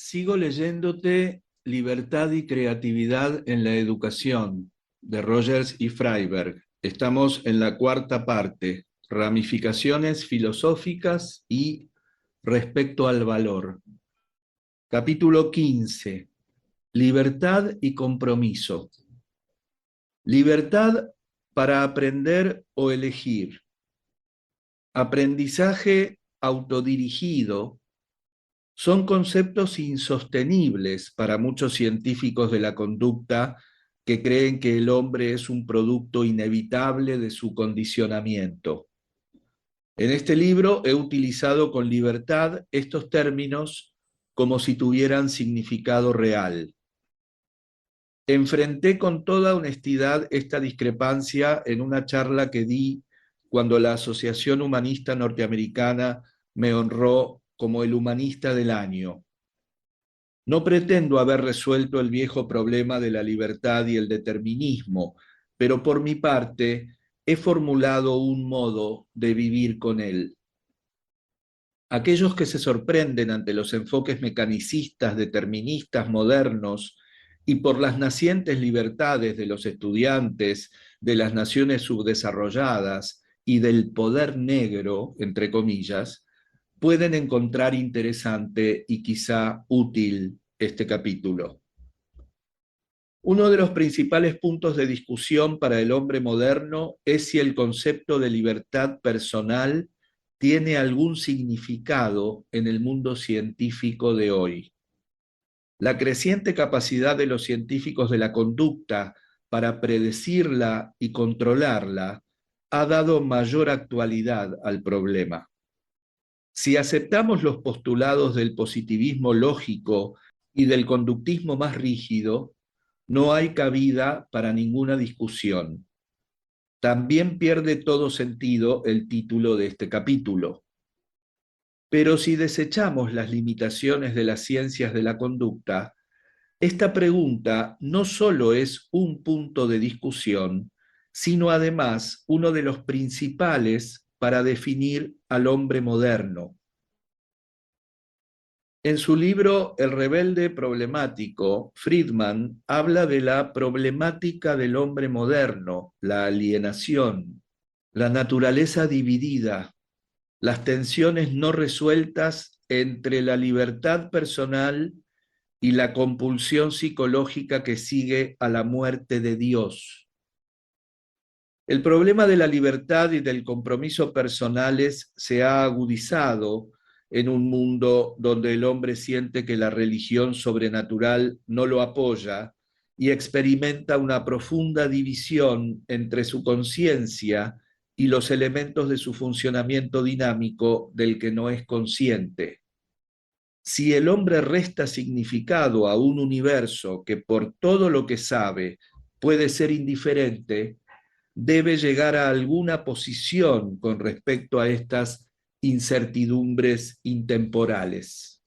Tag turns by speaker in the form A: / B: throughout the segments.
A: Sigo leyéndote Libertad y creatividad en la educación, de Rogers y Freiberg. Estamos en la cuarta parte, ramificaciones filosóficas y respecto al valor. Capítulo 15, libertad y compromiso. Libertad para aprender o elegir. Aprendizaje autodirigido son conceptos insostenibles para muchos científicos de la conducta que creen que el hombre es un producto inevitable de su condicionamiento. En este libro he utilizado con libertad estos términos como si tuvieran significado real. Enfrenté con toda honestidad esta discrepancia en una charla que di cuando la Asociación Humanista Norteamericana me honró como el humanista del año. No pretendo haber resuelto el viejo problema de la libertad y el determinismo, pero por mi parte he formulado un modo de vivir con él. Aquellos que se sorprenden ante los enfoques mecanicistas, deterministas, modernos, y por las nacientes libertades de los estudiantes de las naciones subdesarrolladas y del poder negro, entre comillas, pueden encontrar interesante y quizá útil este capítulo. Uno de los principales puntos de discusión para el hombre moderno es si el concepto de libertad personal tiene algún significado en el mundo científico de hoy. La creciente capacidad de los científicos de la conducta para predecirla y controlarla ha dado mayor actualidad al problema. Si aceptamos los postulados del positivismo lógico y del conductismo más rígido, no hay cabida para ninguna discusión. También pierde todo sentido el título de este capítulo. Pero si desechamos las limitaciones de las ciencias de la conducta, esta pregunta no solo es un punto de discusión, sino además uno de los principales para definir al hombre moderno. En su libro El rebelde problemático, Friedman habla de la problemática del hombre moderno, la alienación, la naturaleza dividida, las tensiones no resueltas entre la libertad personal y la compulsión psicológica que sigue a la muerte de Dios. El problema de la libertad y del compromiso personales se ha agudizado en un mundo donde el hombre siente que la religión sobrenatural no lo apoya y experimenta una profunda división entre su conciencia y los elementos de su funcionamiento dinámico del que no es consciente. Si el hombre resta significado a un universo que por todo lo que sabe puede ser indiferente, debe llegar a alguna posición con respecto a estas incertidumbres intemporales.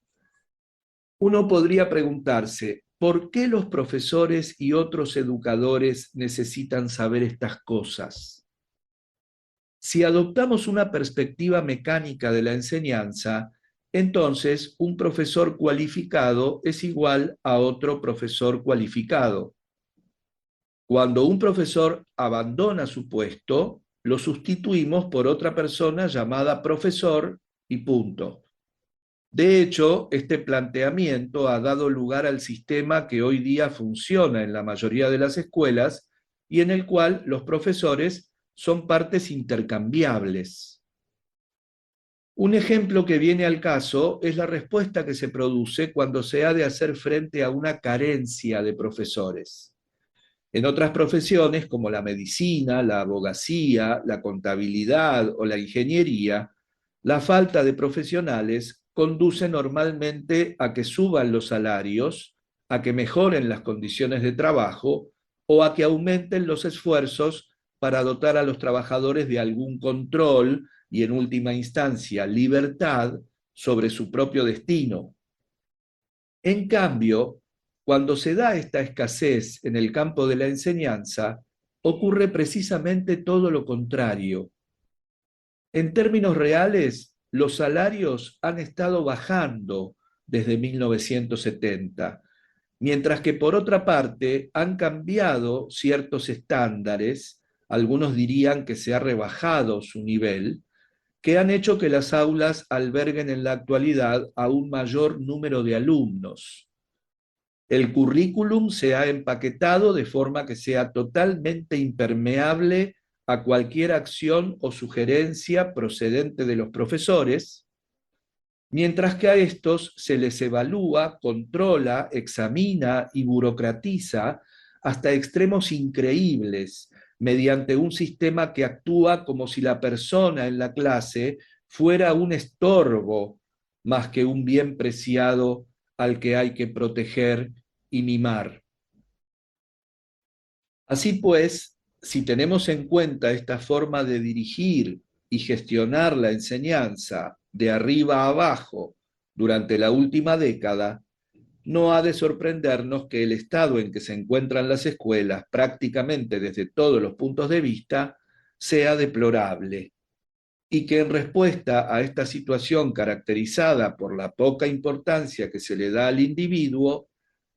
A: Uno podría preguntarse, ¿por qué los profesores y otros educadores necesitan saber estas cosas? Si adoptamos una perspectiva mecánica de la enseñanza, entonces un profesor cualificado es igual a otro profesor cualificado. Cuando un profesor abandona su puesto, lo sustituimos por otra persona llamada profesor y punto. De hecho, este planteamiento ha dado lugar al sistema que hoy día funciona en la mayoría de las escuelas y en el cual los profesores son partes intercambiables. Un ejemplo que viene al caso es la respuesta que se produce cuando se ha de hacer frente a una carencia de profesores. En otras profesiones, como la medicina, la abogacía, la contabilidad o la ingeniería, la falta de profesionales conduce normalmente a que suban los salarios, a que mejoren las condiciones de trabajo o a que aumenten los esfuerzos para dotar a los trabajadores de algún control y, en última instancia, libertad sobre su propio destino. En cambio, cuando se da esta escasez en el campo de la enseñanza, ocurre precisamente todo lo contrario. En términos reales, los salarios han estado bajando desde 1970, mientras que por otra parte han cambiado ciertos estándares, algunos dirían que se ha rebajado su nivel, que han hecho que las aulas alberguen en la actualidad a un mayor número de alumnos. El currículum se ha empaquetado de forma que sea totalmente impermeable a cualquier acción o sugerencia procedente de los profesores, mientras que a estos se les evalúa, controla, examina y burocratiza hasta extremos increíbles, mediante un sistema que actúa como si la persona en la clase fuera un estorbo más que un bien preciado al que hay que proteger y mimar. Así pues, si tenemos en cuenta esta forma de dirigir y gestionar la enseñanza de arriba a abajo durante la última década, no ha de sorprendernos que el estado en que se encuentran las escuelas, prácticamente desde todos los puntos de vista, sea deplorable, y que en respuesta a esta situación caracterizada por la poca importancia que se le da al individuo,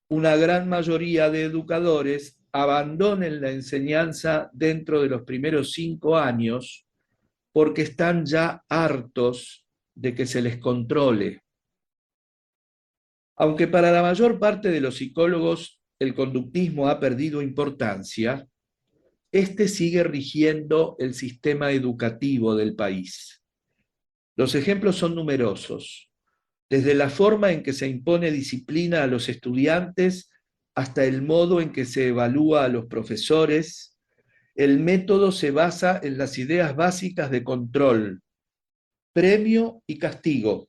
A: una gran mayoría de educadores abandonen la enseñanza dentro de los primeros 5 años porque están ya hartos de que se les controle. Aunque para la mayor parte de los psicólogos el conductismo ha perdido importancia, este sigue rigiendo el sistema educativo del país. Los ejemplos son numerosos, desde la forma en que se impone disciplina a los estudiantes hasta el modo en que se evalúa a los profesores. El método se basa en las ideas básicas de control, premio y castigo,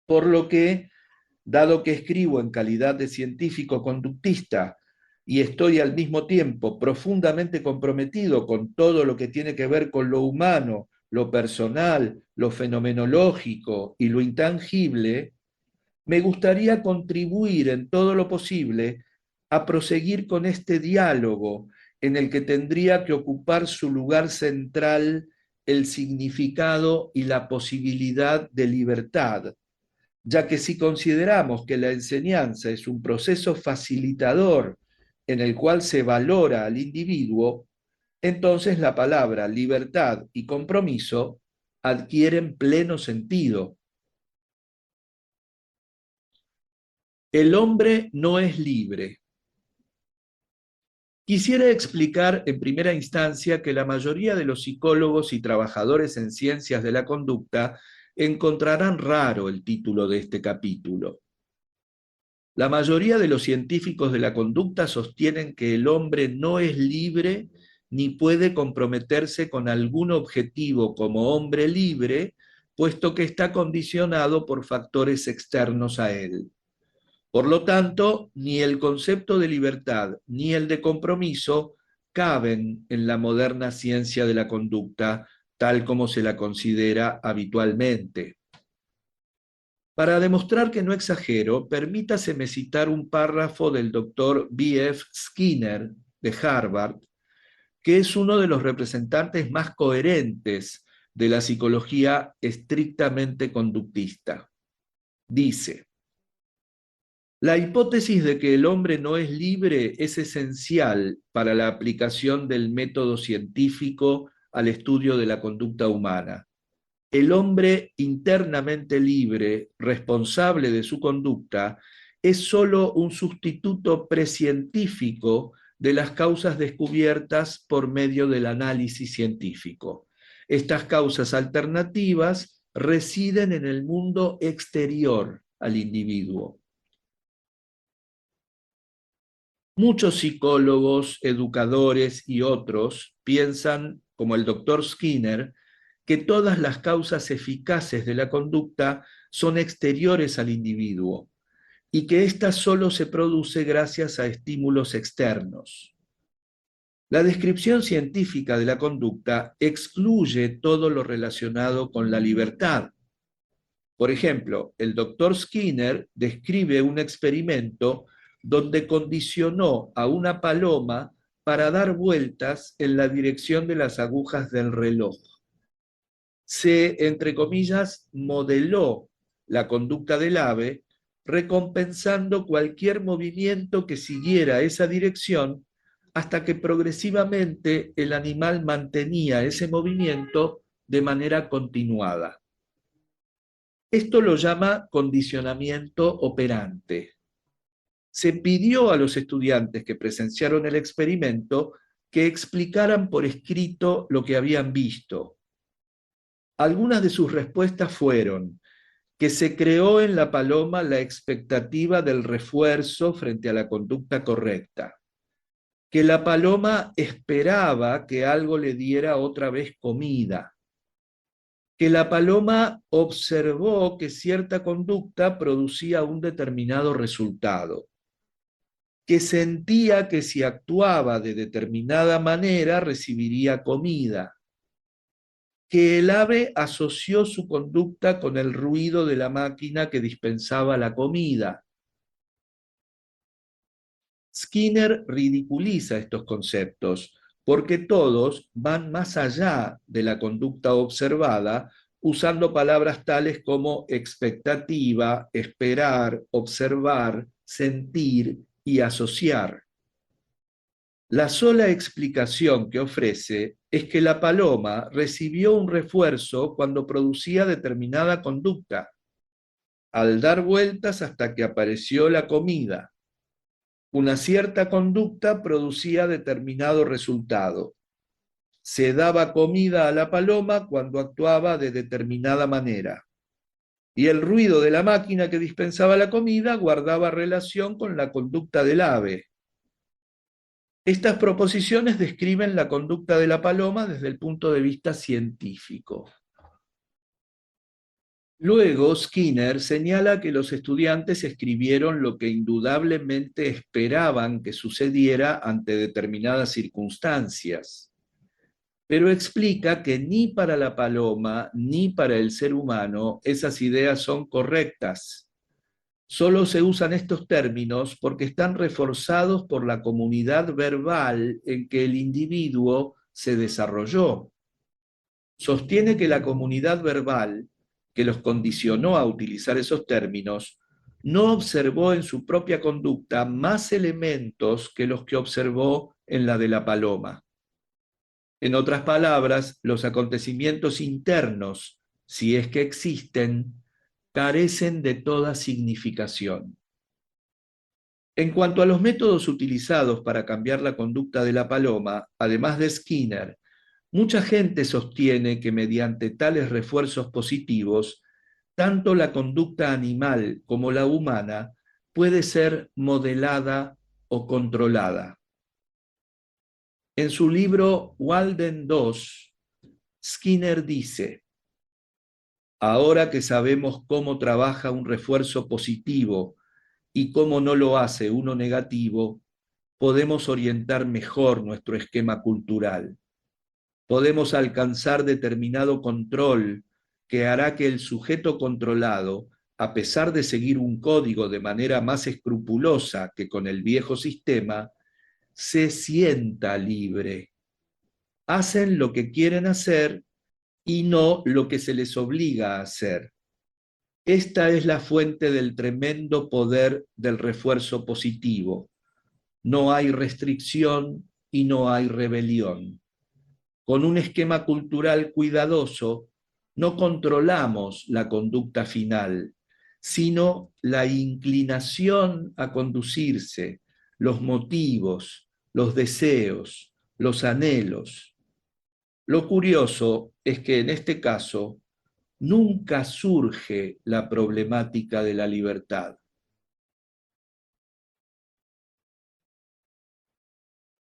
A: por lo que, dado que escribo en calidad de científico conductista y estoy al mismo tiempo profundamente comprometido con todo lo que tiene que ver con lo humano, lo personal, lo fenomenológico y lo intangible, me gustaría contribuir en todo lo posible a proseguir con este diálogo en el que tendría que ocupar su lugar central el significado y la posibilidad de libertad, ya que si consideramos que la enseñanza es un proceso facilitador en el cual se valora al individuo, entonces la palabra libertad y compromiso adquieren pleno sentido. El hombre no es libre. Quisiera explicar en primera instancia que la mayoría de los psicólogos y trabajadores en ciencias de la conducta encontrarán raro el título de este capítulo. La mayoría de los científicos de la conducta sostienen que el hombre no es libre ni puede comprometerse con algún objetivo como hombre libre, puesto que está condicionado por factores externos a él. Por lo tanto, ni el concepto de libertad ni el de compromiso caben en la moderna ciencia de la conducta, tal como se la considera habitualmente. Para demostrar que no exagero, permítaseme citar un párrafo del doctor B.F. Skinner de Harvard, que es uno de los representantes más coherentes de la psicología estrictamente conductista. Dice: la hipótesis de que el hombre no es libre es esencial para la aplicación del método científico al estudio de la conducta humana. El hombre internamente libre, responsable de su conducta, es sólo un sustituto precientífico de las causas descubiertas por medio del análisis científico. Estas causas alternativas residen en el mundo exterior al individuo. Muchos psicólogos, educadores y otros piensan, como el doctor Skinner, que todas las causas eficaces de la conducta son exteriores al individuo y que ésta solo se produce gracias a estímulos externos. La descripción científica de la conducta excluye todo lo relacionado con la libertad. Por ejemplo, el doctor Skinner describe un experimento donde condicionó a una paloma para dar vueltas en la dirección de las agujas del reloj. Se, entre comillas, modeló la conducta del ave, recompensando cualquier movimiento que siguiera esa dirección hasta que progresivamente el animal mantenía ese movimiento de manera continuada. Esto lo llama condicionamiento operante. Se pidió a los estudiantes que presenciaron el experimento que explicaran por escrito lo que habían visto. Algunas de sus respuestas fueron que se creó en la paloma la expectativa del refuerzo frente a la conducta correcta, que la paloma esperaba que algo le diera otra vez comida, que la paloma observó que cierta conducta producía un determinado resultado, que sentía que si actuaba de determinada manera recibiría comida, que el ave asoció su conducta con el ruido de la máquina que dispensaba la comida. Skinner ridiculiza estos conceptos porque todos van más allá de la conducta observada, usando palabras tales como expectativa, esperar, observar, sentir y asociar. La sola explicación que ofrece es que la paloma recibió un refuerzo cuando producía determinada conducta, al dar vueltas hasta que apareció la comida. Una cierta conducta producía determinado resultado. Se daba comida a la paloma cuando actuaba de determinada manera. Y el ruido de la máquina que dispensaba la comida guardaba relación con la conducta del ave. Estas proposiciones describen la conducta de la paloma desde el punto de vista científico. Luego, Skinner señala que los estudiantes escribieron lo que indudablemente esperaban que sucediera ante determinadas circunstancias, pero explica que ni para la paloma ni para el ser humano esas ideas son correctas. Solo se usan estos términos porque están reforzados por la comunidad verbal en que el individuo se desarrolló. Sostiene que la comunidad verbal, que los condicionó a utilizar esos términos, no observó en su propia conducta más elementos que los que observó en la de la paloma. En otras palabras, los acontecimientos internos, si es que existen, carecen de toda significación. En cuanto a los métodos utilizados para cambiar la conducta de la paloma, además de Skinner, mucha gente sostiene que mediante tales refuerzos positivos, tanto la conducta animal como la humana puede ser modelada o controlada. En su libro Walden 2, Skinner dice: ahora que sabemos cómo trabaja un refuerzo positivo y cómo no lo hace uno negativo, podemos orientar mejor nuestro esquema cultural. Podemos alcanzar determinado control que hará que el sujeto controlado, a pesar de seguir un código de manera más escrupulosa que con el viejo sistema, se sienta libre. Hacen lo que quieren hacer y no lo que se les obliga a hacer. Esta es la fuente del tremendo poder del refuerzo positivo. No hay restricción y no hay rebelión. Con un esquema cultural cuidadoso, no controlamos la conducta final, sino la inclinación a conducirse, los motivos, los deseos, los anhelos. Lo curioso es que en este caso nunca surge la problemática de la libertad.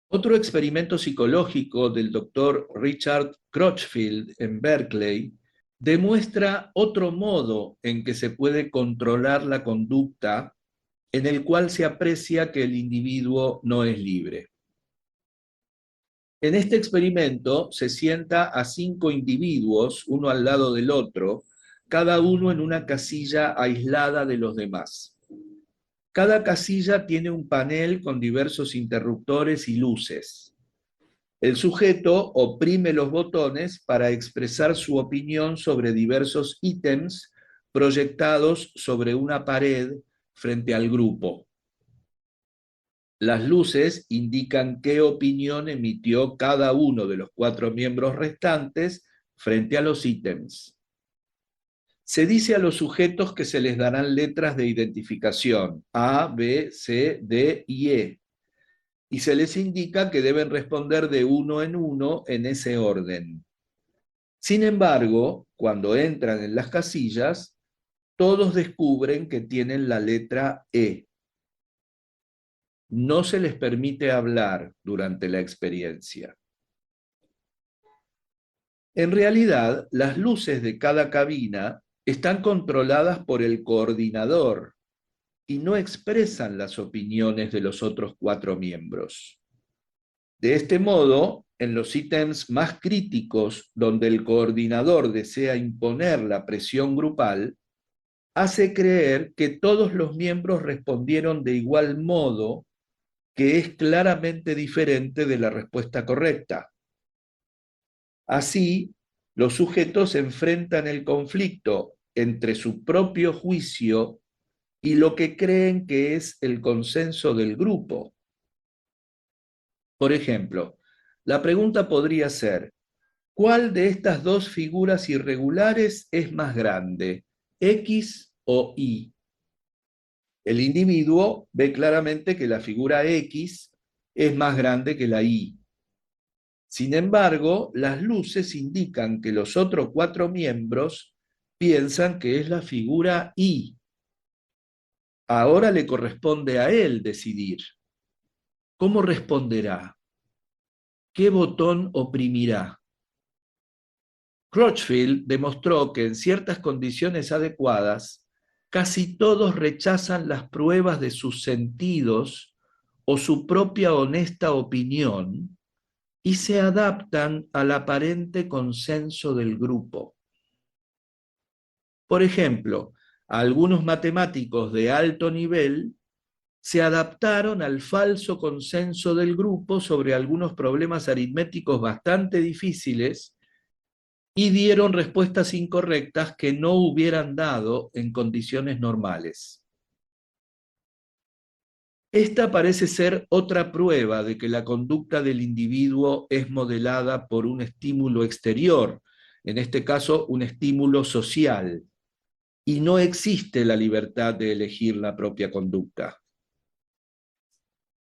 A: Otro experimento psicológico del doctor Richard Crutchfield en Berkeley demuestra otro modo en que se puede controlar la conducta en el cual se aprecia que el individuo no es libre. En este experimento se sienta a 5 individuos, uno al lado del otro, cada uno en una casilla aislada de los demás. Cada casilla tiene un panel con diversos interruptores y luces. El sujeto oprime los botones para expresar su opinión sobre diversos ítems proyectados sobre una pared frente al grupo. Las luces indican qué opinión emitió cada uno de los 4 miembros restantes frente a los ítems. Se dice a los sujetos que se les darán letras de identificación, A, B, C, D y E, y se les indica que deben responder de uno en ese orden. Sin embargo, cuando entran en las casillas, todos descubren que tienen la letra E. No se les permite hablar durante la experiencia. En realidad, las luces de cada cabina están controladas por el coordinador y no expresan las opiniones de los otros 4 miembros. De este modo, en los ítems más críticos donde el coordinador desea imponer la presión grupal, hace creer que todos los miembros respondieron de igual modo, que es claramente diferente de la respuesta correcta. Así, los sujetos enfrentan el conflicto entre su propio juicio y lo que creen que es el consenso del grupo. Por ejemplo, la pregunta podría ser: ¿cuál de estas dos figuras irregulares es más grande, X o Y? El individuo ve claramente que la figura X es más grande que la Y. Sin embargo, las luces indican que los otros 4 miembros piensan que es la figura Y. Ahora le corresponde a él decidir. ¿Cómo responderá? ¿Qué botón oprimirá? Crutchfield demostró que en ciertas condiciones adecuadas, casi todos rechazan las pruebas de sus sentidos o su propia honesta opinión y se adaptan al aparente consenso del grupo. Por ejemplo, algunos matemáticos de alto nivel se adaptaron al falso consenso del grupo sobre algunos problemas aritméticos bastante difíciles y dieron respuestas incorrectas que no hubieran dado en condiciones normales. Esta parece ser otra prueba de que la conducta del individuo es modelada por un estímulo exterior, en este caso un estímulo social, y no existe la libertad de elegir la propia conducta.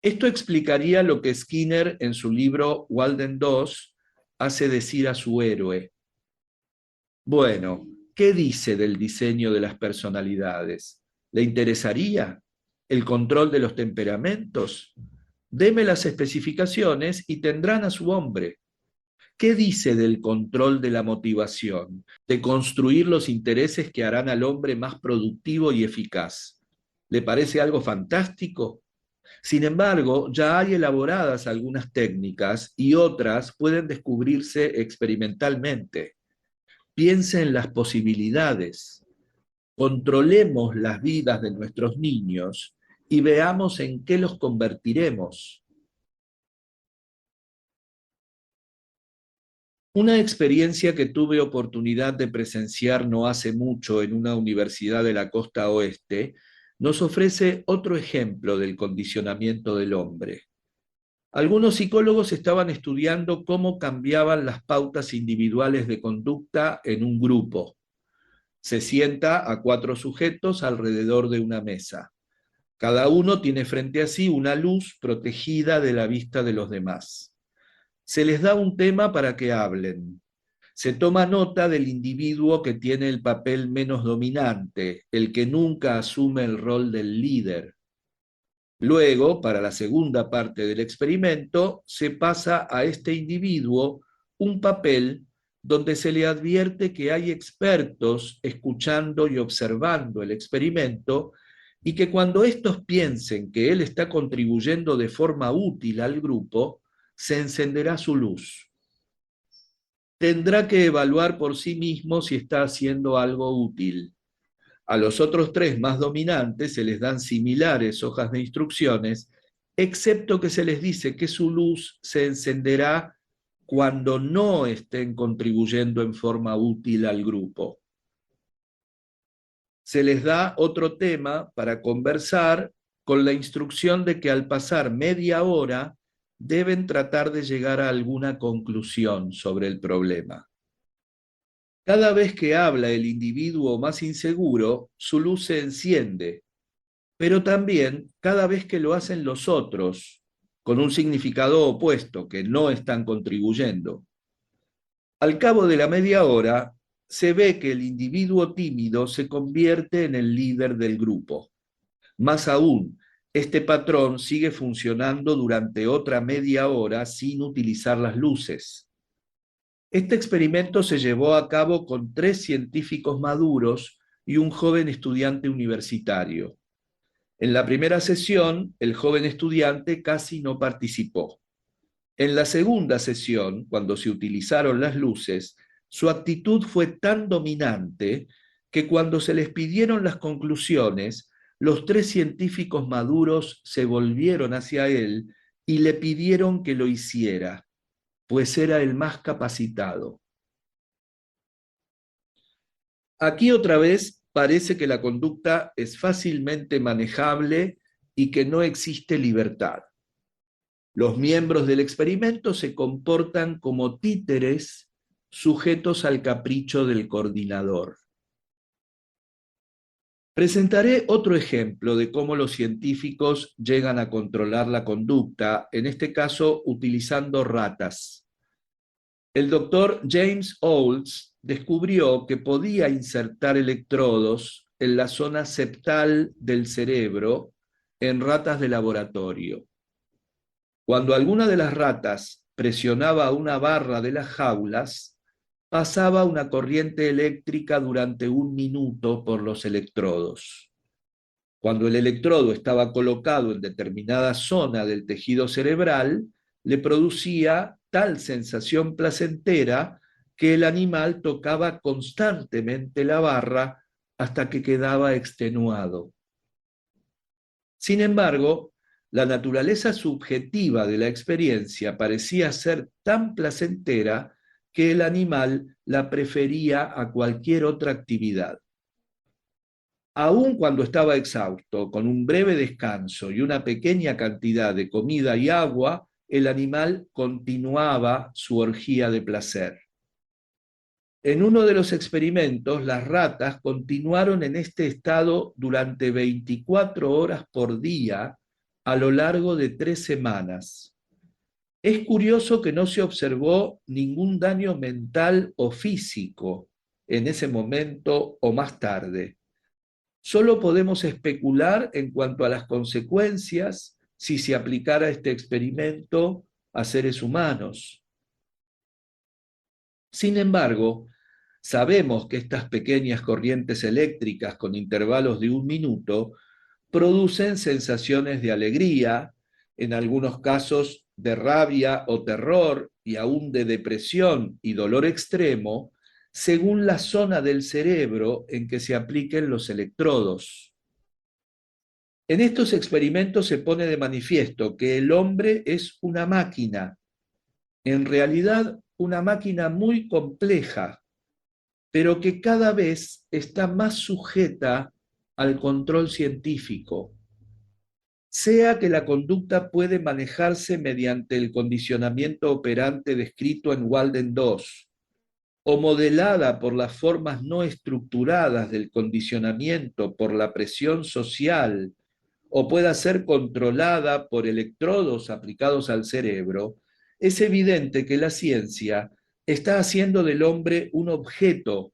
A: Esto explicaría lo que Skinner en su libro Walden 2 hace decir a su héroe: bueno, ¿qué dice del diseño de las personalidades? ¿Le interesaría el control de los temperamentos? Deme las especificaciones y tendrán a su hombre. ¿Qué dice del control de la motivación, de construir los intereses que harán al hombre más productivo y eficaz? ¿Le parece algo fantástico? Sin embargo, ya hay elaboradas algunas técnicas y otras pueden descubrirse experimentalmente. Piense en las posibilidades. Controlemos las vidas de nuestros niños y veamos en qué los convertiremos. Una experiencia que tuve oportunidad de presenciar no hace mucho en una universidad de la costa oeste nos ofrece otro ejemplo del condicionamiento del hombre. Algunos psicólogos estaban estudiando cómo cambiaban las pautas individuales de conducta en un grupo. Se sienta a 4 sujetos alrededor de una mesa. Cada uno tiene frente a sí una luz protegida de la vista de los demás. Se les da un tema para que hablen. Se toma nota del individuo que tiene el papel menos dominante, el que nunca asume el rol del líder. Luego, para la segunda parte del experimento, se pasa a este individuo un papel donde se le advierte que hay expertos escuchando y observando el experimento y que cuando estos piensen que él está contribuyendo de forma útil al grupo, se encenderá su luz. Tendrá que evaluar por sí mismo si está haciendo algo útil. A los otros 3 más dominantes se les dan similares hojas de instrucciones, excepto que se les dice que su luz se encenderá cuando no estén contribuyendo en forma útil al grupo. Se les da otro tema para conversar con la instrucción de que al pasar media hora deben tratar de llegar a alguna conclusión sobre el problema. Cada vez que habla el individuo más inseguro, su luz se enciende, pero también cada vez que lo hacen los otros, con un significado opuesto, que no están contribuyendo. Al cabo de la media hora, se ve que el individuo tímido se convierte en el líder del grupo. Más aún, este patrón sigue funcionando durante otra media hora sin utilizar las luces. Este experimento se llevó a cabo con 3 científicos maduros y un joven estudiante universitario. En la primera sesión, el joven estudiante casi no participó. En la segunda sesión, cuando se utilizaron las luces, su actitud fue tan dominante que cuando se les pidieron las conclusiones, los 3 científicos maduros se volvieron hacia él y le pidieron que lo hiciera, pues era el más capacitado. Aquí otra vez parece que la conducta es fácilmente manejable y que no existe libertad. Los miembros del experimento se comportan como títeres sujetos al capricho del coordinador. Presentaré otro ejemplo de cómo los científicos llegan a controlar la conducta, en este caso utilizando ratas. El doctor James Olds descubrió que podía insertar electrodos en la zona septal del cerebro en ratas de laboratorio. Cuando alguna de las ratas presionaba una barra de las jaulas, pasaba una corriente eléctrica durante 1 minuto por los electrodos. Cuando el electrodo estaba colocado en determinada zona del tejido cerebral, le producía tal sensación placentera que el animal tocaba constantemente la barra hasta que quedaba extenuado. Sin embargo, la naturaleza subjetiva de la experiencia parecía ser tan placentera que el animal la prefería a cualquier otra actividad. Aun cuando estaba exhausto, con un breve descanso y una pequeña cantidad de comida y agua, el animal continuaba su orgía de placer. En uno de los experimentos, las ratas continuaron en este estado durante 24 horas por día a lo largo de 3 semanas. Es curioso que no se observó ningún daño mental o físico en ese momento o más tarde. Solo podemos especular en cuanto a las consecuencias si se aplicara este experimento a seres humanos. Sin embargo, sabemos que estas pequeñas corrientes eléctricas con intervalos de 1 minuto producen sensaciones de alegría, en algunos casos de rabia o terror y aún de depresión y dolor extremo, según la zona del cerebro en que se apliquen los electrodos. En estos experimentos se pone de manifiesto que el hombre es una máquina, en realidad una máquina muy compleja, pero que cada vez está más sujeta al control científico. Sea que la conducta puede manejarse mediante el condicionamiento operante descrito en Walden 2, o modelada por las formas no estructuradas del condicionamiento por la presión social, o pueda ser controlada por electrodos aplicados al cerebro, es evidente que la ciencia está haciendo del hombre un objeto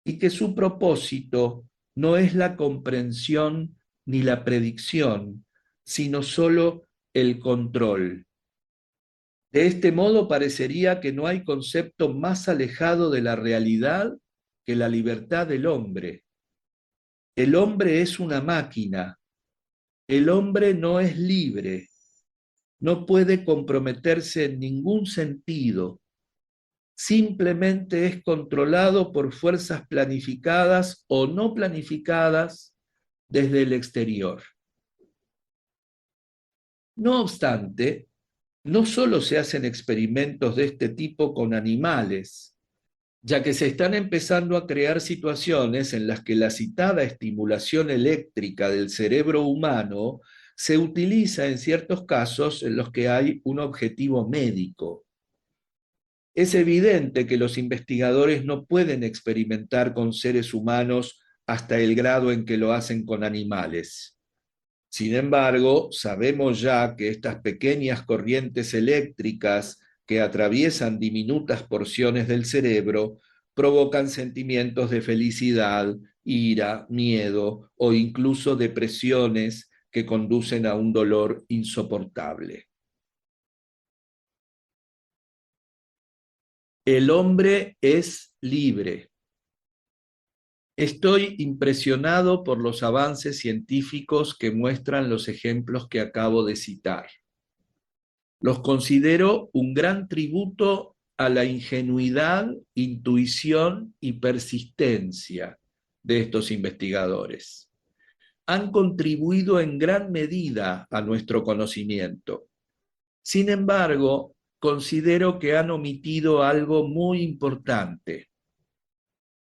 A: y que su propósito no es la comprensión ni la predicción, sino solo el control. De este modo parecería que no hay concepto más alejado de la realidad que la libertad del hombre. El hombre es una máquina. El hombre no es libre. No puede comprometerse en ningún sentido. Simplemente es controlado por fuerzas planificadas o no planificadas desde el exterior. No obstante, no solo se hacen experimentos de este tipo con animales, ya que se están empezando a crear situaciones en las que la citada estimulación eléctrica del cerebro humano se utiliza en ciertos casos en los que hay un objetivo médico. Es evidente que los investigadores no pueden experimentar con seres humanos hasta el grado en que lo hacen con animales. Sin embargo, sabemos ya que estas pequeñas corrientes eléctricas que atraviesan diminutas porciones del cerebro provocan sentimientos de felicidad, ira, miedo o incluso depresiones que conducen a un dolor insoportable. El hombre es libre. Estoy impresionado por los avances científicos que muestran los ejemplos que acabo de citar. Los considero un gran tributo a la ingenuidad, intuición y persistencia de estos investigadores. Han contribuido en gran medida a nuestro conocimiento. Sin embargo, considero que han omitido algo muy importante.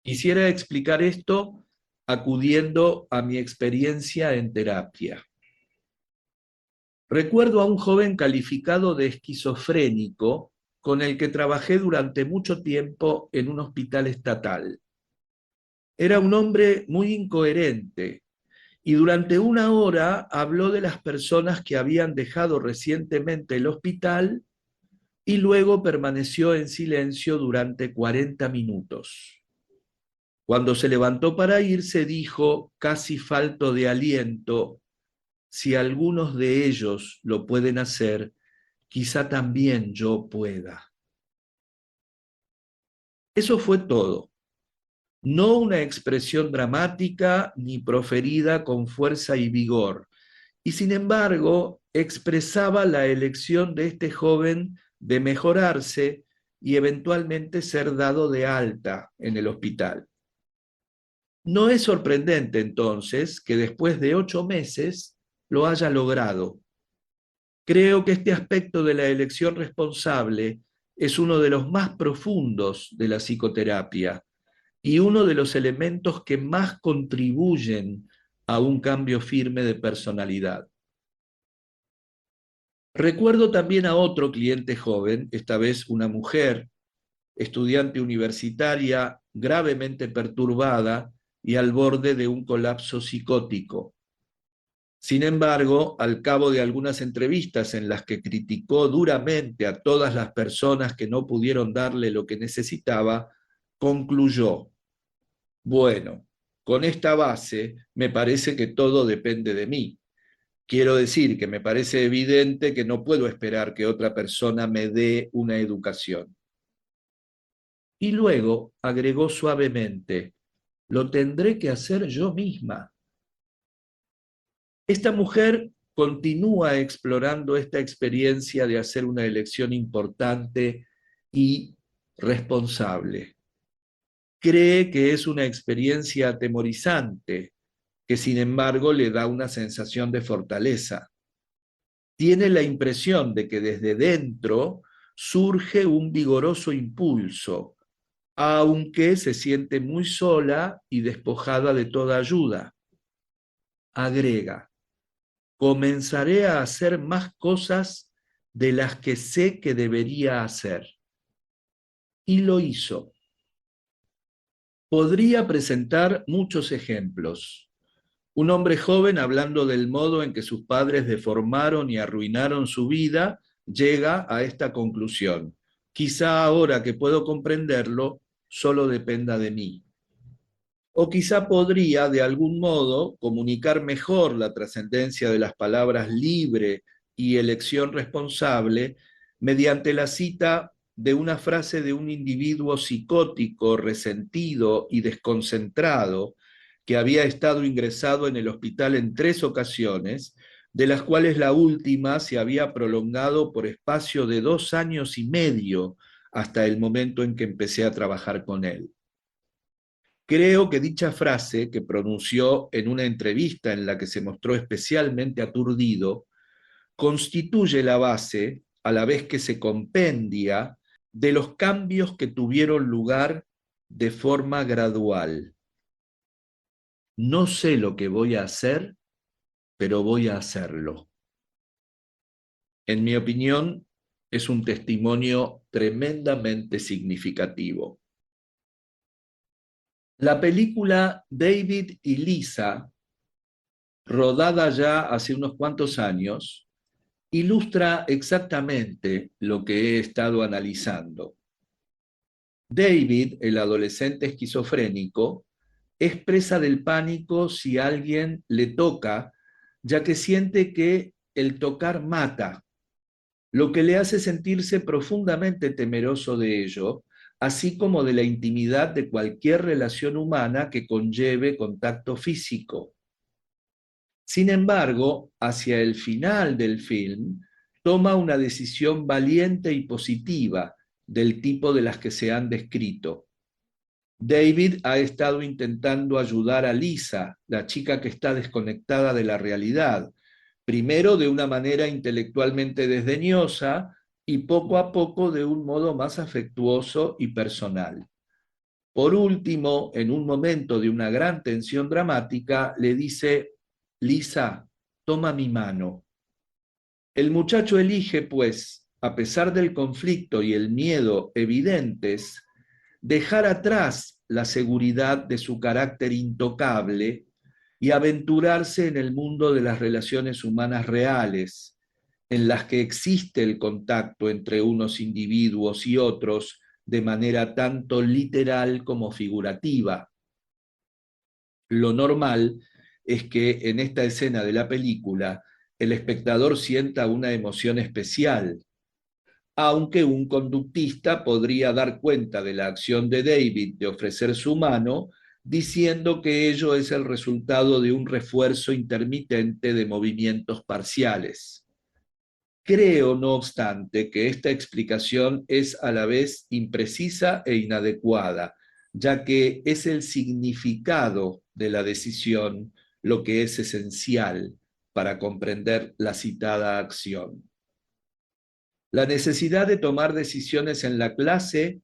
A: Quisiera explicar esto acudiendo a mi experiencia en terapia. Recuerdo a un joven calificado de esquizofrénico con el que trabajé durante mucho tiempo en un hospital estatal. Era un hombre muy incoherente y durante una hora habló de las personas que habían dejado recientemente el hospital y luego permaneció en silencio durante 40 minutos. Cuando se levantó para irse, dijo, casi falto de aliento, si algunos de ellos lo pueden hacer, quizá también yo pueda. Eso fue todo. No una expresión dramática ni proferida con fuerza y vigor, y sin embargo expresaba la elección de este joven de mejorarse y eventualmente ser dado de alta en el hospital. No es sorprendente entonces que después de 8 meses lo haya logrado. Creo que este aspecto de la elección responsable es uno de los más profundos de la psicoterapia y uno de los elementos que más contribuyen a un cambio firme de personalidad. Recuerdo también a otro cliente joven, esta vez una mujer, estudiante universitaria gravemente perturbada y al borde de un colapso psicótico. Sin embargo, al cabo de algunas entrevistas en las que criticó duramente a todas las personas que no pudieron darle lo que necesitaba, concluyó, bueno, con esta base me parece que todo depende de mí. Quiero decir que me parece evidente que no puedo esperar que otra persona me dé una educación. Y luego agregó suavemente, lo tendré que hacer yo misma. Esta mujer continúa explorando esta experiencia de hacer una elección importante y responsable. Cree que es una experiencia atemorizante, que sin embargo le da una sensación de fortaleza. Tiene la impresión de que desde dentro surge un vigoroso impulso, aunque se siente muy sola y despojada de toda ayuda. Agrega, comenzaré a hacer más cosas de las que sé que debería hacer. Y lo hizo. Podría presentar muchos ejemplos. Un hombre joven hablando del modo en que sus padres deformaron y arruinaron su vida, llega a esta conclusión. Quizá ahora que puedo comprenderlo, solo dependa de mí. O quizá podría, de algún modo, comunicar mejor la trascendencia de las palabras libre y elección responsable mediante la cita de una frase de un individuo psicótico, resentido y desconcentrado que había estado ingresado en el hospital en 3 ocasiones, de las cuales la última se había prolongado por espacio de 2 años y medio hasta el momento en que empecé a trabajar con él. Creo que dicha frase, que pronunció en una entrevista en la que se mostró especialmente aturdido, constituye la base, a la vez que se compendia, de los cambios que tuvieron lugar de forma gradual. No sé lo que voy a hacer, pero voy a hacerlo. En mi opinión, es un testimonio tremendamente significativo. La película David y Lisa, rodada ya hace unos cuantos años, ilustra exactamente lo que he estado analizando. David, el adolescente esquizofrénico, es presa del pánico si alguien le toca, ya que siente que el tocar mata, lo que le hace sentirse profundamente temeroso de ello, así como de la intimidad de cualquier relación humana que conlleve contacto físico. Sin embargo, hacia el final del film, toma una decisión valiente y positiva del tipo de las que se han descrito. David ha estado intentando ayudar a Lisa, la chica que está desconectada de la realidad, primero de una manera intelectualmente desdeñosa y poco a poco de un modo más afectuoso y personal. Por último, en un momento de una gran tensión dramática, le dice: Lisa, toma mi mano. El muchacho elige, pues, a pesar del conflicto y el miedo evidentes, dejar atrás la seguridad de su carácter intocable y aventurarse en el mundo de las relaciones humanas reales, en las que existe el contacto entre unos individuos y otros de manera tanto literal como figurativa. Lo normal es que en esta escena de la película el espectador sienta una emoción especial, aunque un conductista podría dar cuenta de la acción de David de ofrecer su mano, diciendo que ello es el resultado de un refuerzo intermitente de movimientos parciales. Creo, no obstante, que esta explicación es a la vez imprecisa e inadecuada, ya que es el significado de la decisión lo que es esencial para comprender la citada acción. La necesidad de tomar decisiones en la clase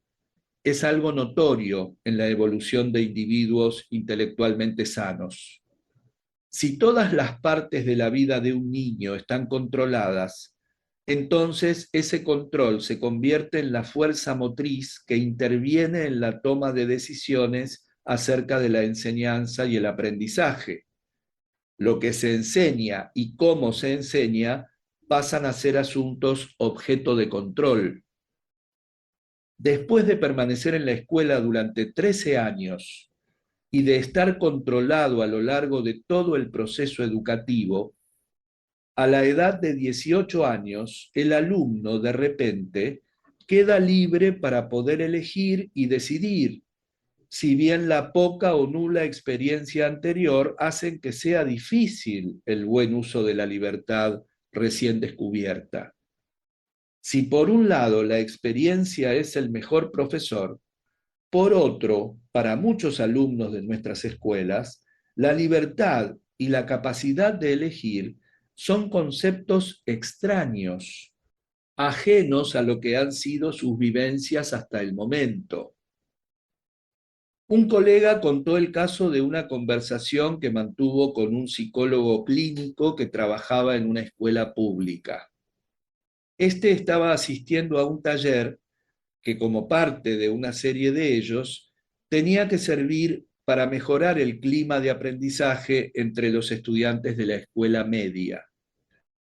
A: es algo notorio en la evolución de individuos intelectualmente sanos. Si todas las partes de la vida de un niño están controladas, entonces ese control se convierte en la fuerza motriz que interviene en la toma de decisiones acerca de la enseñanza y el aprendizaje. Lo que se enseña y cómo se enseña pasan a ser asuntos objeto de control. Después de permanecer en la escuela durante 13 años y de estar controlado a lo largo de todo el proceso educativo, a la edad de 18 años, el alumno de repente queda libre para poder elegir y decidir, si bien la poca o nula experiencia anterior hacen que sea difícil el buen uso de la libertad recién descubierta. Si por un lado la experiencia es el mejor profesor, por otro, para muchos alumnos de nuestras escuelas, la libertad y la capacidad de elegir son conceptos extraños, ajenos a lo que han sido sus vivencias hasta el momento. Un colega contó el caso de una conversación que mantuvo con un psicólogo clínico que trabajaba en una escuela pública. Este estaba asistiendo a un taller que, como parte de una serie de ellos, tenía que servir para mejorar el clima de aprendizaje entre los estudiantes de la escuela media.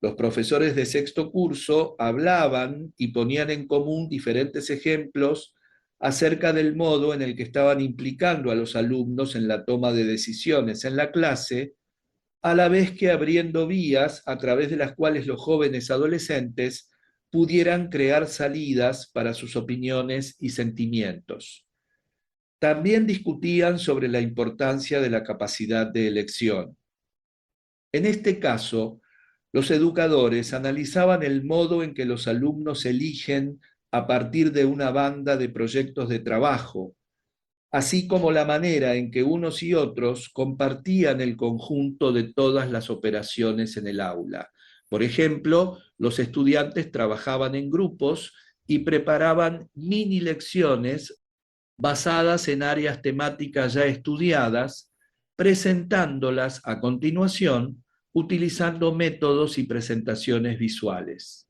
A: Los profesores de sexto curso hablaban y ponían en común diferentes ejemplos acerca del modo en el que estaban implicando a los alumnos en la toma de decisiones en la clase, a la vez que abriendo vías a través de las cuales los jóvenes adolescentes pudieran crear salidas para sus opiniones y sentimientos. También discutían sobre la importancia de la capacidad de elección. En este caso, los educadores analizaban el modo en que los alumnos eligen a partir de una banda de proyectos de trabajo, así como la manera en que unos y otros compartían el conjunto de todas las operaciones en el aula. Por ejemplo, los estudiantes trabajaban en grupos y preparaban mini lecciones basadas en áreas temáticas ya estudiadas, presentándolas a continuación utilizando métodos y presentaciones visuales.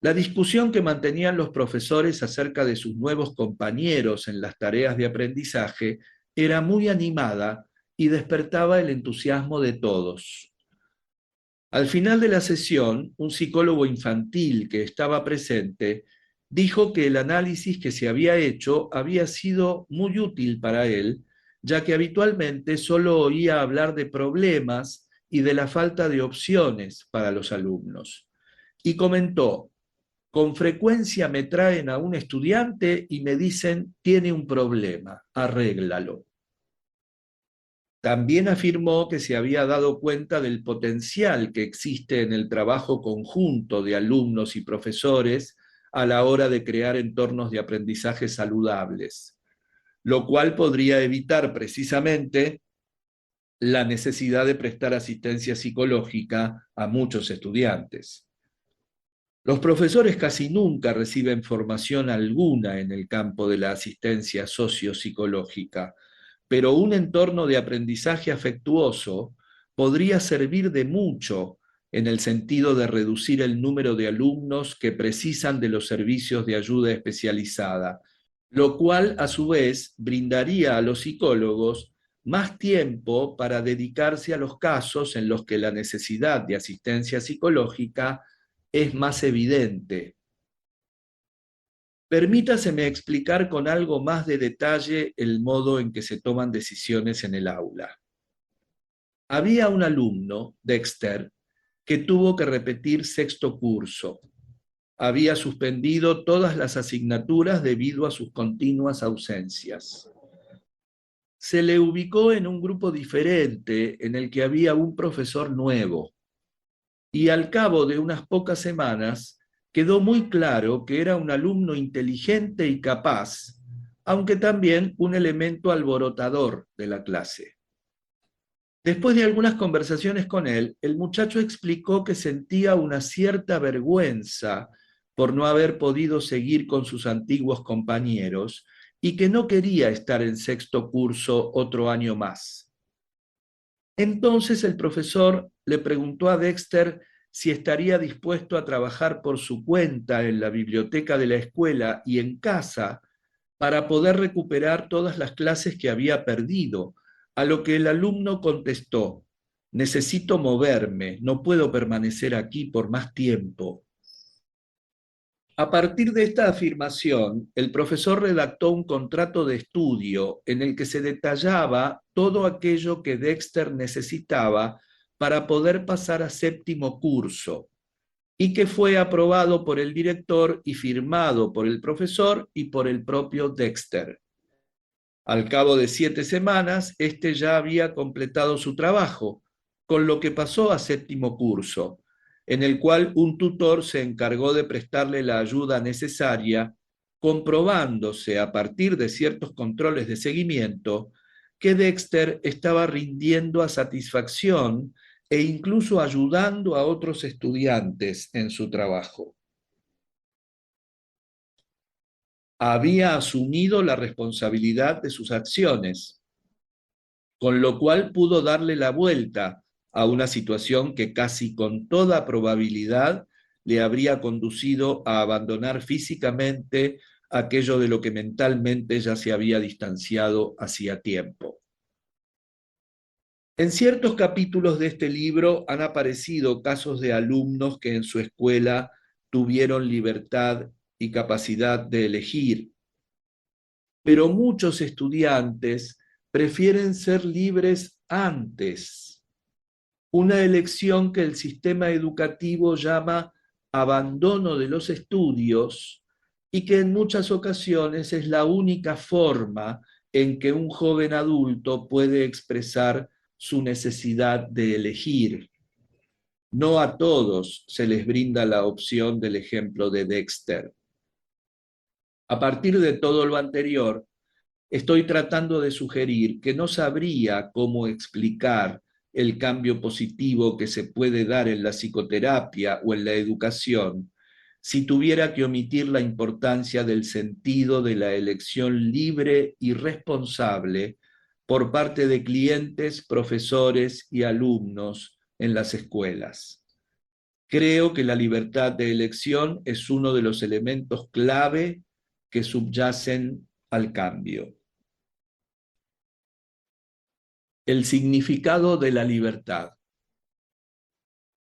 A: La discusión que mantenían los profesores acerca de sus nuevos compañeros en las tareas de aprendizaje era muy animada y despertaba el entusiasmo de todos. Al final de la sesión, un psicólogo infantil que estaba presente dijo que el análisis que se había hecho había sido muy útil para él, ya que habitualmente solo oía hablar de problemas y de la falta de opciones para los alumnos. Y comentó: con frecuencia me traen a un estudiante y me dicen, tiene un problema, arréglalo. También afirmó que se había dado cuenta del potencial que existe en el trabajo conjunto de alumnos y profesores a la hora de crear entornos de aprendizaje saludables, lo cual podría evitar precisamente la necesidad de prestar asistencia psicológica a muchos estudiantes. Los profesores casi nunca reciben formación alguna en el campo de la asistencia sociopsicológica, pero un entorno de aprendizaje afectuoso podría servir de mucho en el sentido de reducir el número de alumnos que precisan de los servicios de ayuda especializada, lo cual a su vez brindaría a los psicólogos más tiempo para dedicarse a los casos en los que la necesidad de asistencia psicológica es más evidente. Permítaseme explicar con algo más de detalle el modo en que se toman decisiones en el aula. Había un alumno, Dexter, que tuvo que repetir sexto curso. Había suspendido todas las asignaturas debido a sus continuas ausencias. Se le ubicó en un grupo diferente en el que había un profesor nuevo, y al cabo de unas pocas semanas quedó muy claro que era un alumno inteligente y capaz, aunque también un elemento alborotador de la clase. Después de algunas conversaciones con él, el muchacho explicó que sentía una cierta vergüenza por no haber podido seguir con sus antiguos compañeros y que no quería estar en sexto curso otro año más. Entonces el profesor le preguntó a Dexter si estaría dispuesto a trabajar por su cuenta en la biblioteca de la escuela y en casa para poder recuperar todas las clases que había perdido, a lo que el alumno contestó: necesito moverme, no puedo permanecer aquí por más tiempo. A partir de esta afirmación, el profesor redactó un contrato de estudio en el que se detallaba todo aquello que Dexter necesitaba para poder pasar a séptimo curso, y que fue aprobado por el director y firmado por el profesor y por el propio Dexter. Al cabo de 7 semanas, este ya había completado su trabajo, con lo que pasó a séptimo curso, en el cual un tutor se encargó de prestarle la ayuda necesaria, comprobándose a partir de ciertos controles de seguimiento que Dexter estaba rindiendo a satisfacción e incluso ayudando a otros estudiantes en su trabajo. Había asumido la responsabilidad de sus acciones, con lo cual pudo darle la vuelta a una situación que casi con toda probabilidad le habría conducido a abandonar físicamente aquello de lo que mentalmente ya se había distanciado hacía tiempo. En ciertos capítulos de este libro han aparecido casos de alumnos que en su escuela tuvieron libertad y capacidad de elegir, pero muchos estudiantes prefieren ser libres antes, una elección que el sistema educativo llama abandono de los estudios y que en muchas ocasiones es la única forma en que un joven adulto puede expresar su necesidad de elegir. No a todos se les brinda la opción del ejemplo de Dexter. A partir de todo lo anterior, estoy tratando de sugerir que no sabría cómo explicar el cambio positivo que se puede dar en la psicoterapia o en la educación si tuviera que omitir la importancia del sentido de la elección libre y responsable por parte de clientes, profesores y alumnos en las escuelas. Creo que la libertad de elección es uno de los elementos clave que subyacen al cambio. El significado de la libertad.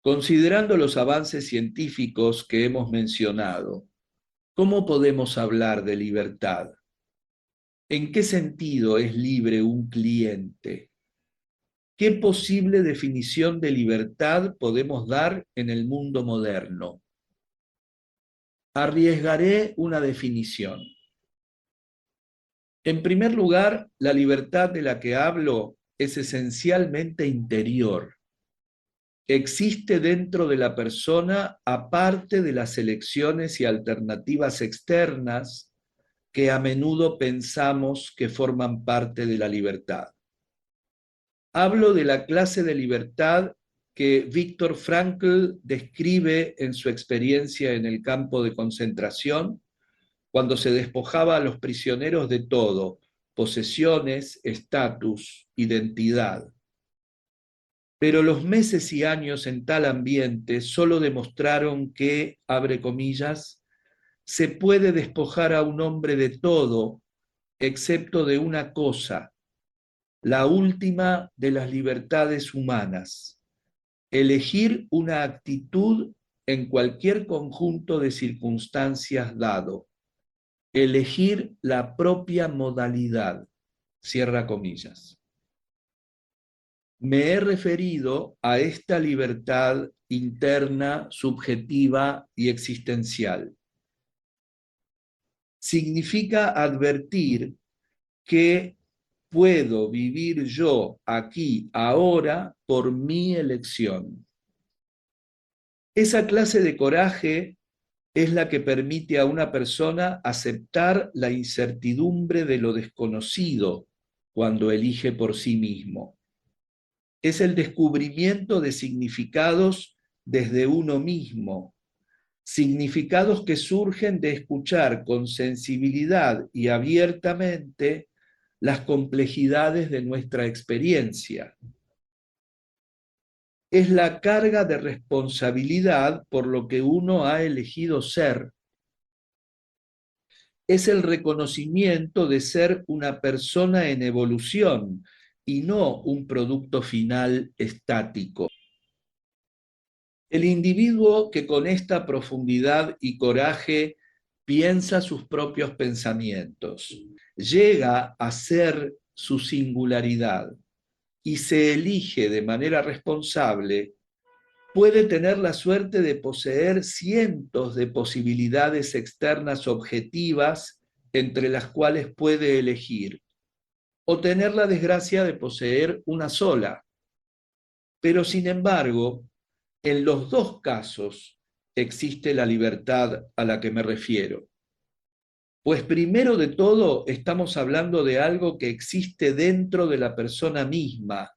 A: Considerando los avances científicos que hemos mencionado, ¿cómo podemos hablar de libertad? ¿En qué sentido es libre un cliente? ¿Qué posible definición de libertad podemos dar en el mundo moderno? Arriesgaré una definición. En primer lugar, la libertad de la que hablo es esencialmente interior. Existe dentro de la persona aparte de las elecciones y alternativas externas que a menudo pensamos que forman parte de la libertad. Hablo de la clase de libertad que Viktor Frankl describe en su experiencia en el campo de concentración, cuando se despojaba a los prisioneros de todo: posesiones, estatus, identidad. Pero los meses y años en tal ambiente solo demostraron que, abre comillas, se puede despojar a un hombre de todo, excepto de una cosa, la última de las libertades humanas: elegir una actitud en cualquier conjunto de circunstancias dado, elegir la propia modalidad, cierra comillas. Me he referido a esta libertad interna, subjetiva y existencial. Significa advertir que puedo vivir yo aquí, ahora, por mi elección. Esa clase de coraje es la que permite a una persona aceptar la incertidumbre de lo desconocido cuando elige por sí mismo. Es el descubrimiento de significados desde uno mismo, significados que surgen de escuchar con sensibilidad y abiertamente las complejidades de nuestra experiencia. Es la carga de responsabilidad por lo que uno ha elegido ser. Es el reconocimiento de ser una persona en evolución y no un producto final estático. El individuo que con esta profundidad y coraje piensa sus propios pensamientos, llega a ser su singularidad y se elige de manera responsable, puede tener la suerte de poseer cientos de posibilidades externas objetivas entre las cuales puede elegir, o tener la desgracia de poseer una sola. Pero sin embargo, en los dos casos existe la libertad a la que me refiero. Pues primero de todo estamos hablando de algo que existe dentro de la persona misma,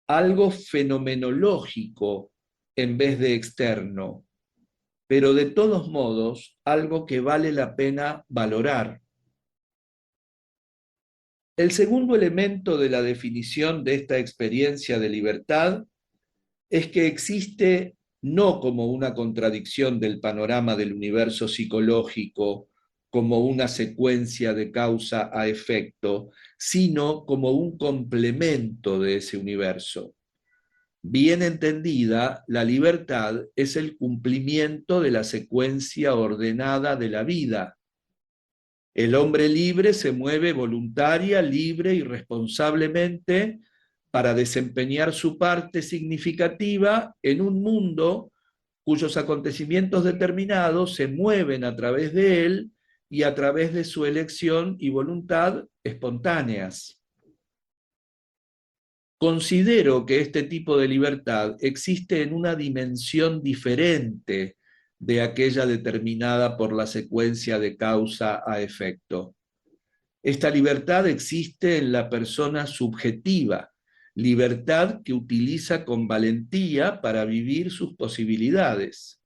A: algo fenomenológico en vez de externo, pero de todos modos algo que vale la pena valorar. El segundo elemento de la definición de esta experiencia de libertad es que existe no como una contradicción del panorama del universo psicológico, como una secuencia de causa a efecto, sino como un complemento de ese universo. Bien entendida, la libertad es el cumplimiento de la secuencia ordenada de la vida. El hombre libre se mueve voluntaria, libre y responsablemente para desempeñar su parte significativa en un mundo cuyos acontecimientos determinados se mueven a través de él y a través de su elección y voluntad espontáneas. Considero que este tipo de libertad existe en una dimensión diferente de aquella determinada por la secuencia de causa a efecto. Esta libertad existe en la persona subjetiva, libertad que utiliza con valentía para vivir sus posibilidades.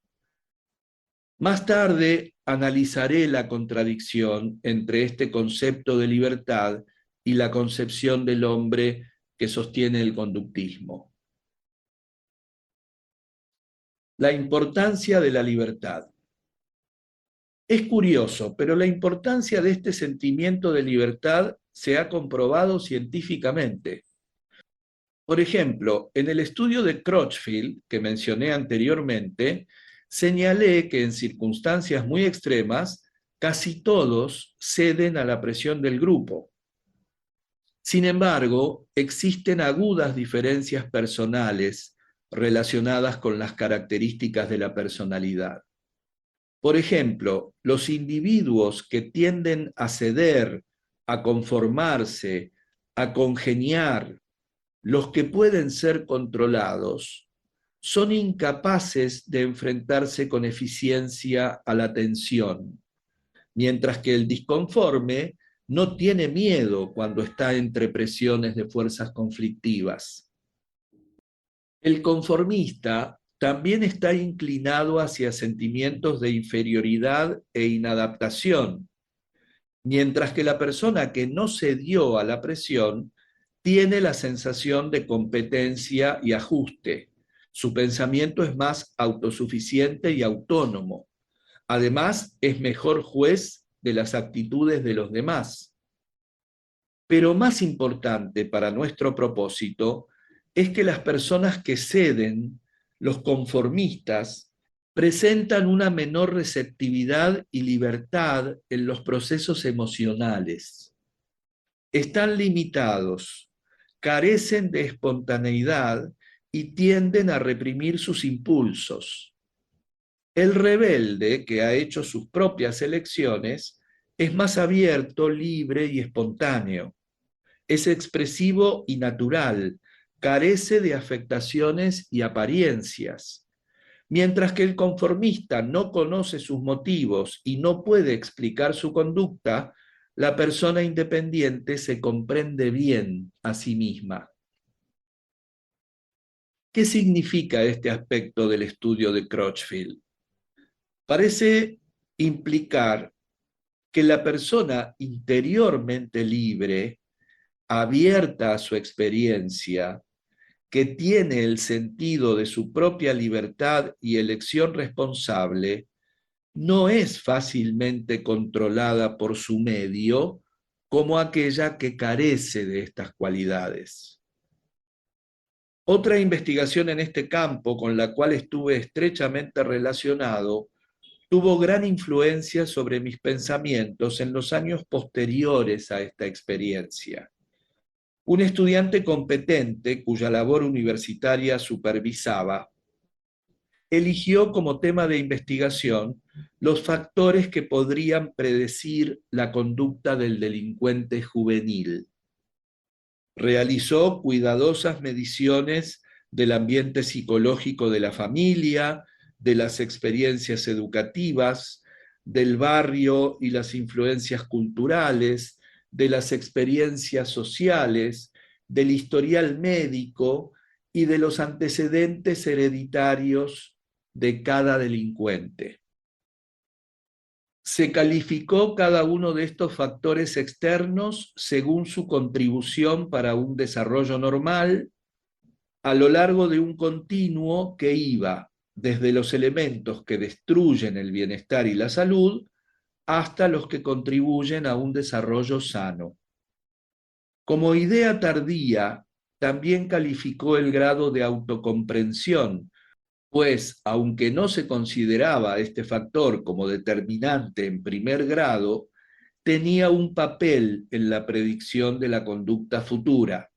A: Más tarde analizaré la contradicción entre este concepto de libertad y la concepción del hombre que sostiene el conductismo. La importancia de la libertad. Es curioso, pero la importancia de este sentimiento de libertad se ha comprobado científicamente. Por ejemplo, en el estudio de Crutchfield, que mencioné anteriormente, señalé que en circunstancias muy extremas, casi todos ceden a la presión del grupo. Sin embargo, existen agudas diferencias personales relacionadas con las características de la personalidad. Por ejemplo, los individuos que tienden a ceder, a conformarse, a congeniar, los que pueden ser controlados, son incapaces de enfrentarse con eficiencia a la tensión, mientras que el disconforme no tiene miedo cuando está entre presiones de fuerzas conflictivas. El conformista también está inclinado hacia sentimientos de inferioridad e inadaptación, mientras que la persona que no cedió a la presión tiene la sensación de competencia y ajuste. Su pensamiento es más autosuficiente y autónomo. Además, es mejor juez de las actitudes de los demás. Pero más importante para nuestro propósito es que las personas que ceden, los conformistas, presentan una menor receptividad y libertad en los procesos emocionales. Están limitados, carecen de espontaneidad y tienden a reprimir sus impulsos. El rebelde, que ha hecho sus propias elecciones, es más abierto, libre y espontáneo. Es expresivo y natural, carece de afectaciones y apariencias. Mientras que el conformista no conoce sus motivos y no puede explicar su conducta, la persona independiente se comprende bien a sí misma. ¿Qué significa este aspecto del estudio de Crutchfield? Parece implicar que la persona interiormente libre, abierta a su experiencia, que tiene el sentido de su propia libertad y elección responsable, no es fácilmente controlada por su medio como aquella que carece de estas cualidades. Otra investigación en este campo con la cual estuve estrechamente relacionado tuvo gran influencia sobre mis pensamientos en los años posteriores a esta experiencia. Un estudiante competente, cuya labor universitaria supervisaba, eligió como tema de investigación los factores que podrían predecir la conducta del delincuente juvenil. Realizó cuidadosas mediciones del ambiente psicológico de la familia, de las experiencias educativas, del barrio y las influencias culturales, de las experiencias sociales, del historial médico y de los antecedentes hereditarios de cada delincuente. Se calificó cada uno de estos factores externos según su contribución para un desarrollo normal a lo largo de un continuo que iba desde los elementos que destruyen el bienestar y la salud hasta los que contribuyen a un desarrollo sano. Como idea tardía, también calificó el grado de autocomprensión, pues aunque no se consideraba este factor como determinante en primer grado, tenía un papel en la predicción de la conducta futura.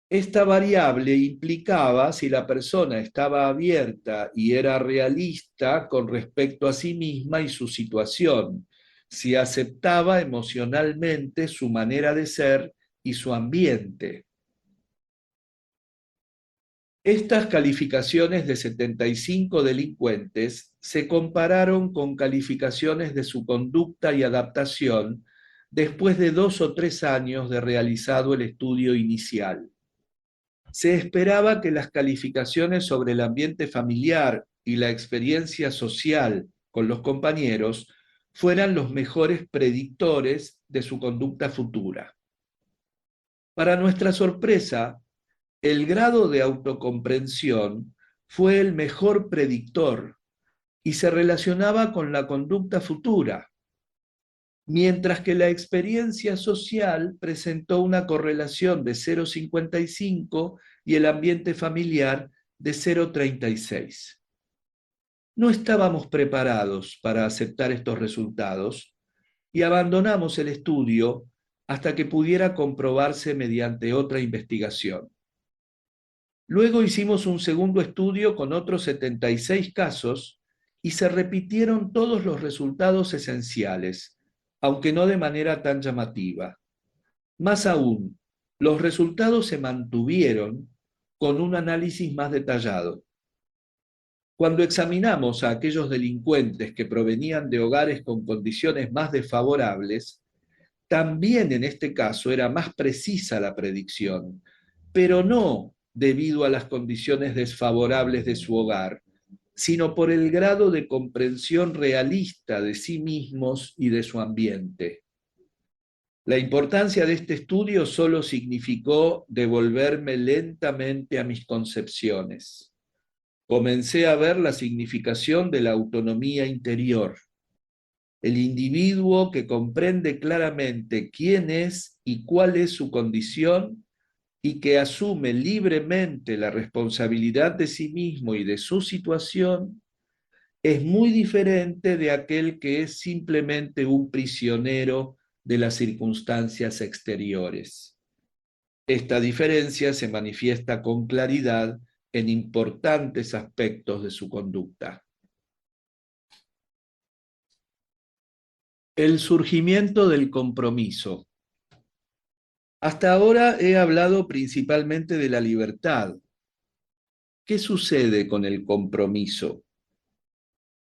A: Esta variable implicaba si la persona estaba abierta y era realista con respecto a sí misma y su situación, si aceptaba emocionalmente su manera de ser y su ambiente. Estas calificaciones de 75 delincuentes se compararon con calificaciones de su conducta y adaptación después de 2 o 3 años de realizado el estudio inicial. Se esperaba que las calificaciones sobre el ambiente familiar y la experiencia social con los compañeros fueran los mejores predictores de su conducta futura. Para nuestra sorpresa, el grado de autocomprensión fue el mejor predictor y se relacionaba con la conducta futura, mientras que la experiencia social presentó una correlación de 0,55 y el ambiente familiar de 0,36. No estábamos preparados para aceptar estos resultados y abandonamos el estudio hasta que pudiera comprobarse mediante otra investigación. Luego hicimos un segundo estudio con otros 76 casos y se repitieron todos los resultados esenciales, aunque no de manera tan llamativa. Más aún, los resultados se mantuvieron con un análisis más detallado. Cuando examinamos a aquellos delincuentes que provenían de hogares con condiciones más desfavorables, también en este caso era más precisa la predicción, pero no debido a las condiciones desfavorables de su hogar, sino por el grado de comprensión realista de sí mismos y de su ambiente. La importancia de este estudio solo significó devolverme lentamente a mis concepciones. Comencé a ver la significación de la autonomía interior. El individuo que comprende claramente quién es y cuál es su condición y que asume libremente la responsabilidad de sí mismo y de su situación, es muy diferente de aquel que es simplemente un prisionero de las circunstancias exteriores. Esta diferencia se manifiesta con claridad en importantes aspectos de su conducta. El surgimiento del compromiso. Hasta ahora he hablado principalmente de la libertad. ¿Qué sucede con el compromiso?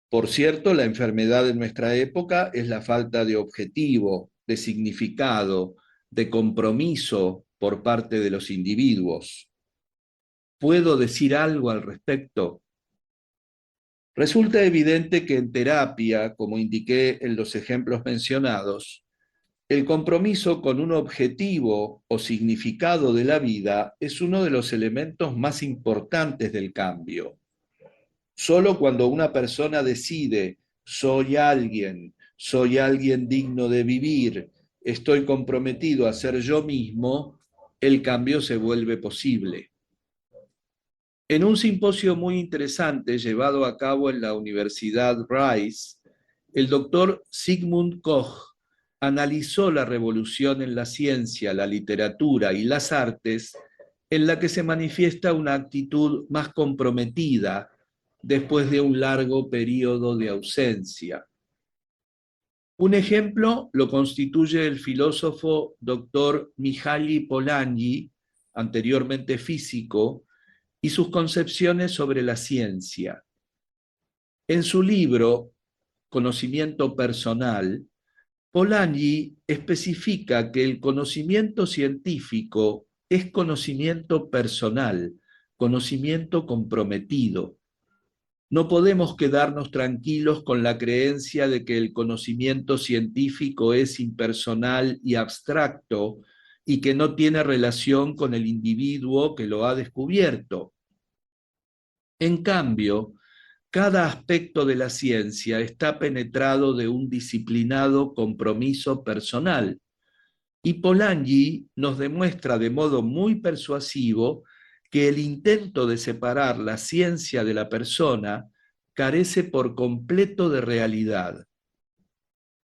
A: Por cierto, la enfermedad de nuestra época es la falta de objetivo, de significado, de compromiso por parte de los individuos. ¿Puedo decir algo al respecto? Resulta evidente que en terapia, como indiqué en los ejemplos mencionados, el compromiso con un objetivo o significado de la vida es uno de los elementos más importantes del cambio. Solo cuando una persona decide, soy alguien digno de vivir, estoy comprometido a ser yo mismo, el cambio se vuelve posible. En un simposio muy interesante llevado a cabo en la Universidad Rice, el doctor Sigmund Koch analizó la revolución en la ciencia, la literatura y las artes en la que se manifiesta una actitud más comprometida después de un largo periodo de ausencia. Un ejemplo lo constituye el filósofo doctor Mihaly Polanyi, anteriormente físico, y sus concepciones sobre la ciencia. En su libro Conocimiento Personal, Polanyi especifica que el conocimiento científico es conocimiento personal, conocimiento comprometido. No podemos quedarnos tranquilos con la creencia de que el conocimiento científico es impersonal y abstracto y que no tiene relación con el individuo que lo ha descubierto. En cambio, cada aspecto de la ciencia está penetrado de un disciplinado compromiso personal, y Polanyi nos demuestra de modo muy persuasivo que el intento de separar la ciencia de la persona carece por completo de realidad.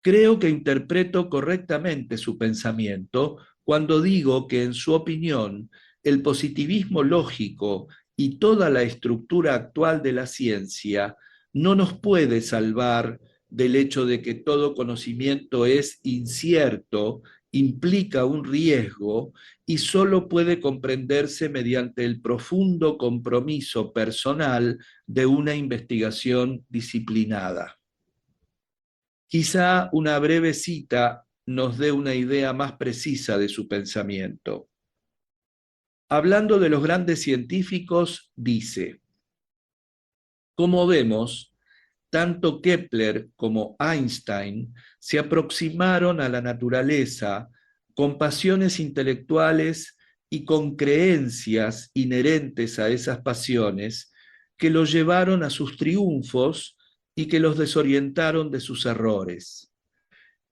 A: Creo que interpreto correctamente su pensamiento cuando digo que, en su opinión, el positivismo lógico y toda la estructura actual de la ciencia no nos puede salvar del hecho de que todo conocimiento es incierto, implica un riesgo y solo puede comprenderse mediante el profundo compromiso personal de una investigación disciplinada. Quizá una breve cita nos dé una idea más precisa de su pensamiento. Hablando de los grandes científicos, dice: Como vemos, tanto Kepler como Einstein se aproximaron a la naturaleza con pasiones intelectuales y con creencias inherentes a esas pasiones que los llevaron a sus triunfos y que los desorientaron de sus errores.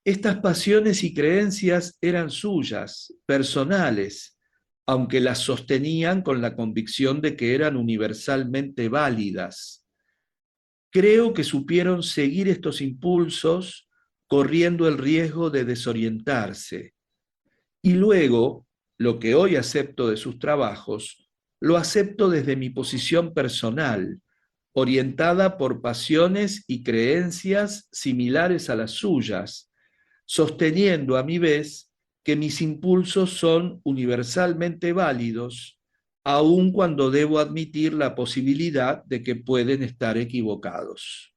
A: Estas pasiones y creencias eran suyas, personales, aunque las sostenían con la convicción de que eran universalmente válidas. Creo que supieron seguir estos impulsos corriendo el riesgo de desorientarse. Y luego, lo que hoy acepto de sus trabajos, lo acepto desde mi posición personal, orientada por pasiones y creencias similares a las suyas, sosteniendo a mi vez que mis impulsos son universalmente válidos, aun cuando debo admitir la posibilidad de que pueden estar equivocados.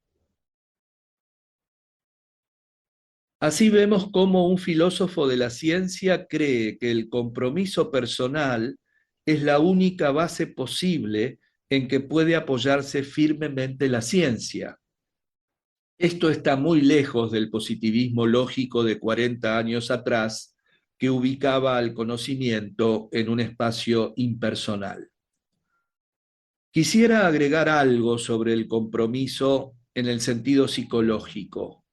A: Así vemos cómo un filósofo de la ciencia cree que el compromiso personal es la única base posible en que puede apoyarse firmemente la ciencia. Esto está muy lejos del positivismo lógico de 40 años atrás, que ubicaba al conocimiento en un espacio impersonal. Quisiera agregar algo sobre el compromiso en el sentido psicológico.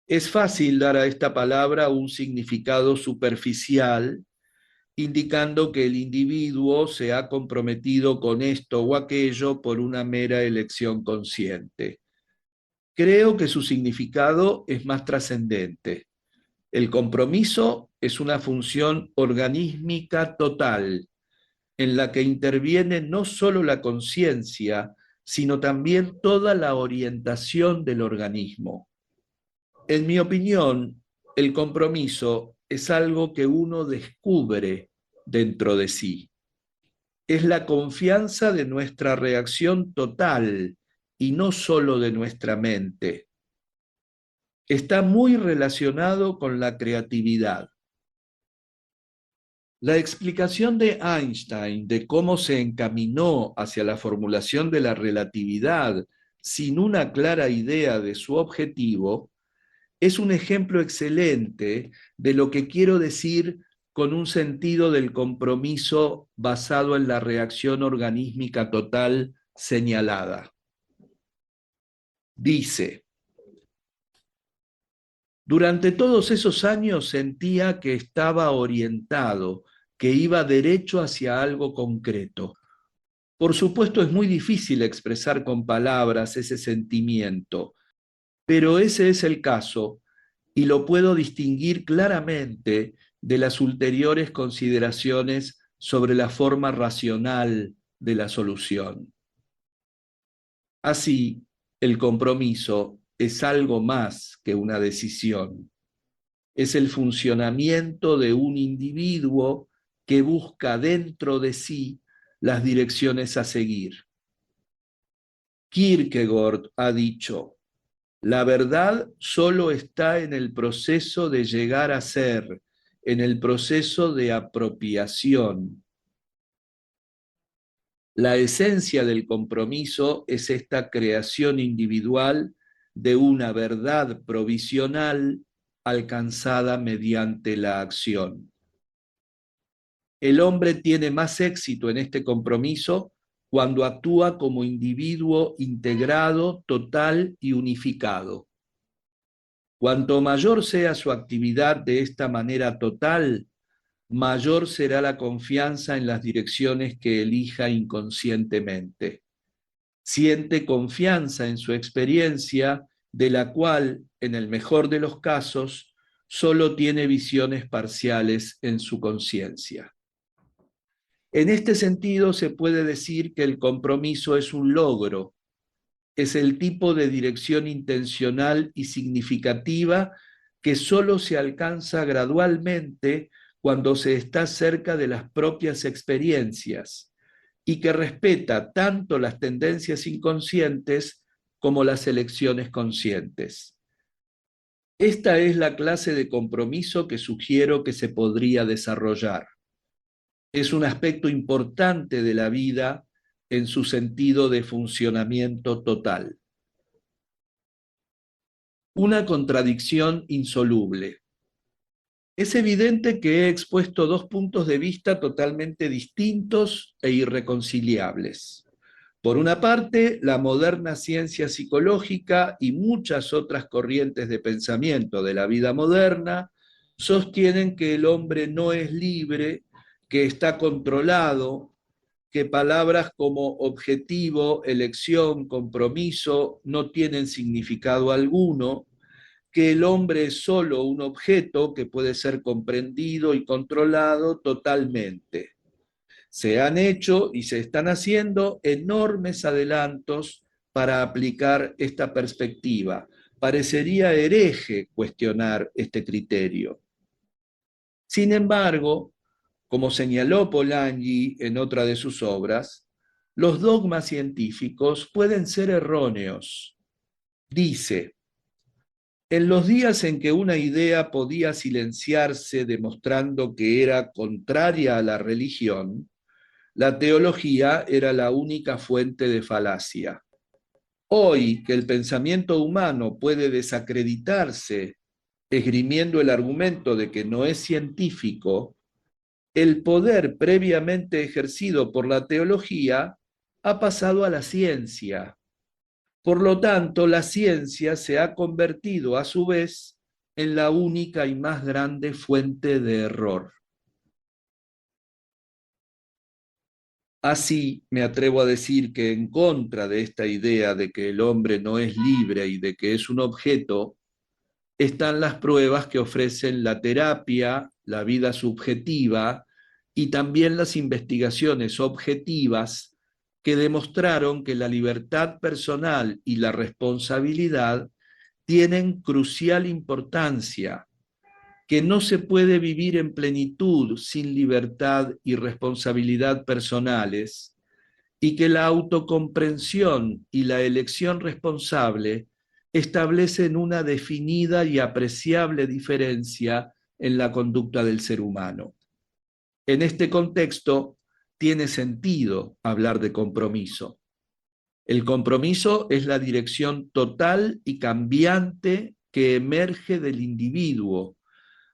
A: Es fácil dar a esta palabra un significado superficial, indicando que el individuo se ha comprometido con esto o aquello por una mera elección consciente. Creo que su significado es más trascendente. El compromiso es una función organísmica total, en la que interviene no solo la conciencia, sino también toda la orientación del organismo. En mi opinión, el compromiso es algo que uno descubre dentro de sí. Es la confianza de nuestra reacción total y no solo de nuestra mente. Está muy relacionado con la creatividad. La explicación de Einstein de cómo se encaminó hacia la formulación de la relatividad sin una clara idea de su objetivo es un ejemplo excelente de lo que quiero decir con un sentido del compromiso basado en la reacción organísmica total señalada. Dice: durante todos esos años sentía que estaba orientado, que iba derecho hacia algo concreto. Por supuesto, es muy difícil expresar con palabras ese sentimiento, pero ese es el caso y lo puedo distinguir claramente de las ulteriores consideraciones sobre la forma racional de la solución. Así, el compromiso es algo más que una decisión. Es el funcionamiento de un individuo que busca dentro de sí las direcciones a seguir. Kierkegaard ha dicho: la verdad solo está en el proceso de llegar a ser, en el proceso de apropiación. La esencia del compromiso es esta creación individual de una verdad provisional alcanzada mediante la acción. El hombre tiene más éxito en este compromiso cuando actúa como individuo integrado, total y unificado. Cuanto mayor sea su actividad de esta manera total, mayor será la confianza en las direcciones que elija inconscientemente. Siente confianza en su experiencia, de la cual, en el mejor de los casos, solo tiene visiones parciales en su conciencia. En este sentido, se puede decir que el compromiso es un logro, es el tipo de dirección intencional y significativa que solo se alcanza gradualmente cuando se está cerca de las propias experiencias y que respeta tanto las tendencias inconscientes como las elecciones conscientes. Esta es la clase de compromiso que sugiero que se podría desarrollar. Es un aspecto importante de la vida en su sentido de funcionamiento total. Una contradicción insoluble. Es evidente que he expuesto dos puntos de vista totalmente distintos e irreconciliables. Por una parte, la moderna ciencia psicológica y muchas otras corrientes de pensamiento de la vida moderna sostienen que el hombre no es libre, que está controlado, que palabras como objetivo, elección, compromiso no tienen significado alguno, que el hombre es solo un objeto que puede ser comprendido y controlado totalmente. Se han hecho y se están haciendo enormes adelantos para aplicar esta perspectiva. Parecería hereje cuestionar este criterio. Sin embargo, como señaló Polanyi en otra de sus obras, los dogmas científicos pueden ser erróneos. Dice: en los días en que una idea podía silenciarse demostrando que era contraria a la religión, la teología era la única fuente de falacia. Hoy que el pensamiento humano puede desacreditarse esgrimiendo el argumento de que no es científico, el poder previamente ejercido por la teología ha pasado a la ciencia. Por lo tanto, la ciencia se ha convertido a su vez en la única y más grande fuente de error. Así me atrevo a decir que en contra de esta idea de que el hombre no es libre y de que es un objeto, están las pruebas que ofrecen la terapia, la vida subjetiva y también las investigaciones objetivas que demostraron que la libertad personal y la responsabilidad tienen crucial importancia, que no se puede vivir en plenitud sin libertad y responsabilidad personales, y que la autocomprensión y la elección responsable establecen una definida y apreciable diferencia en la conducta del ser humano. En este contexto, tiene sentido hablar de compromiso. El compromiso es la dirección total y cambiante que emerge del individuo,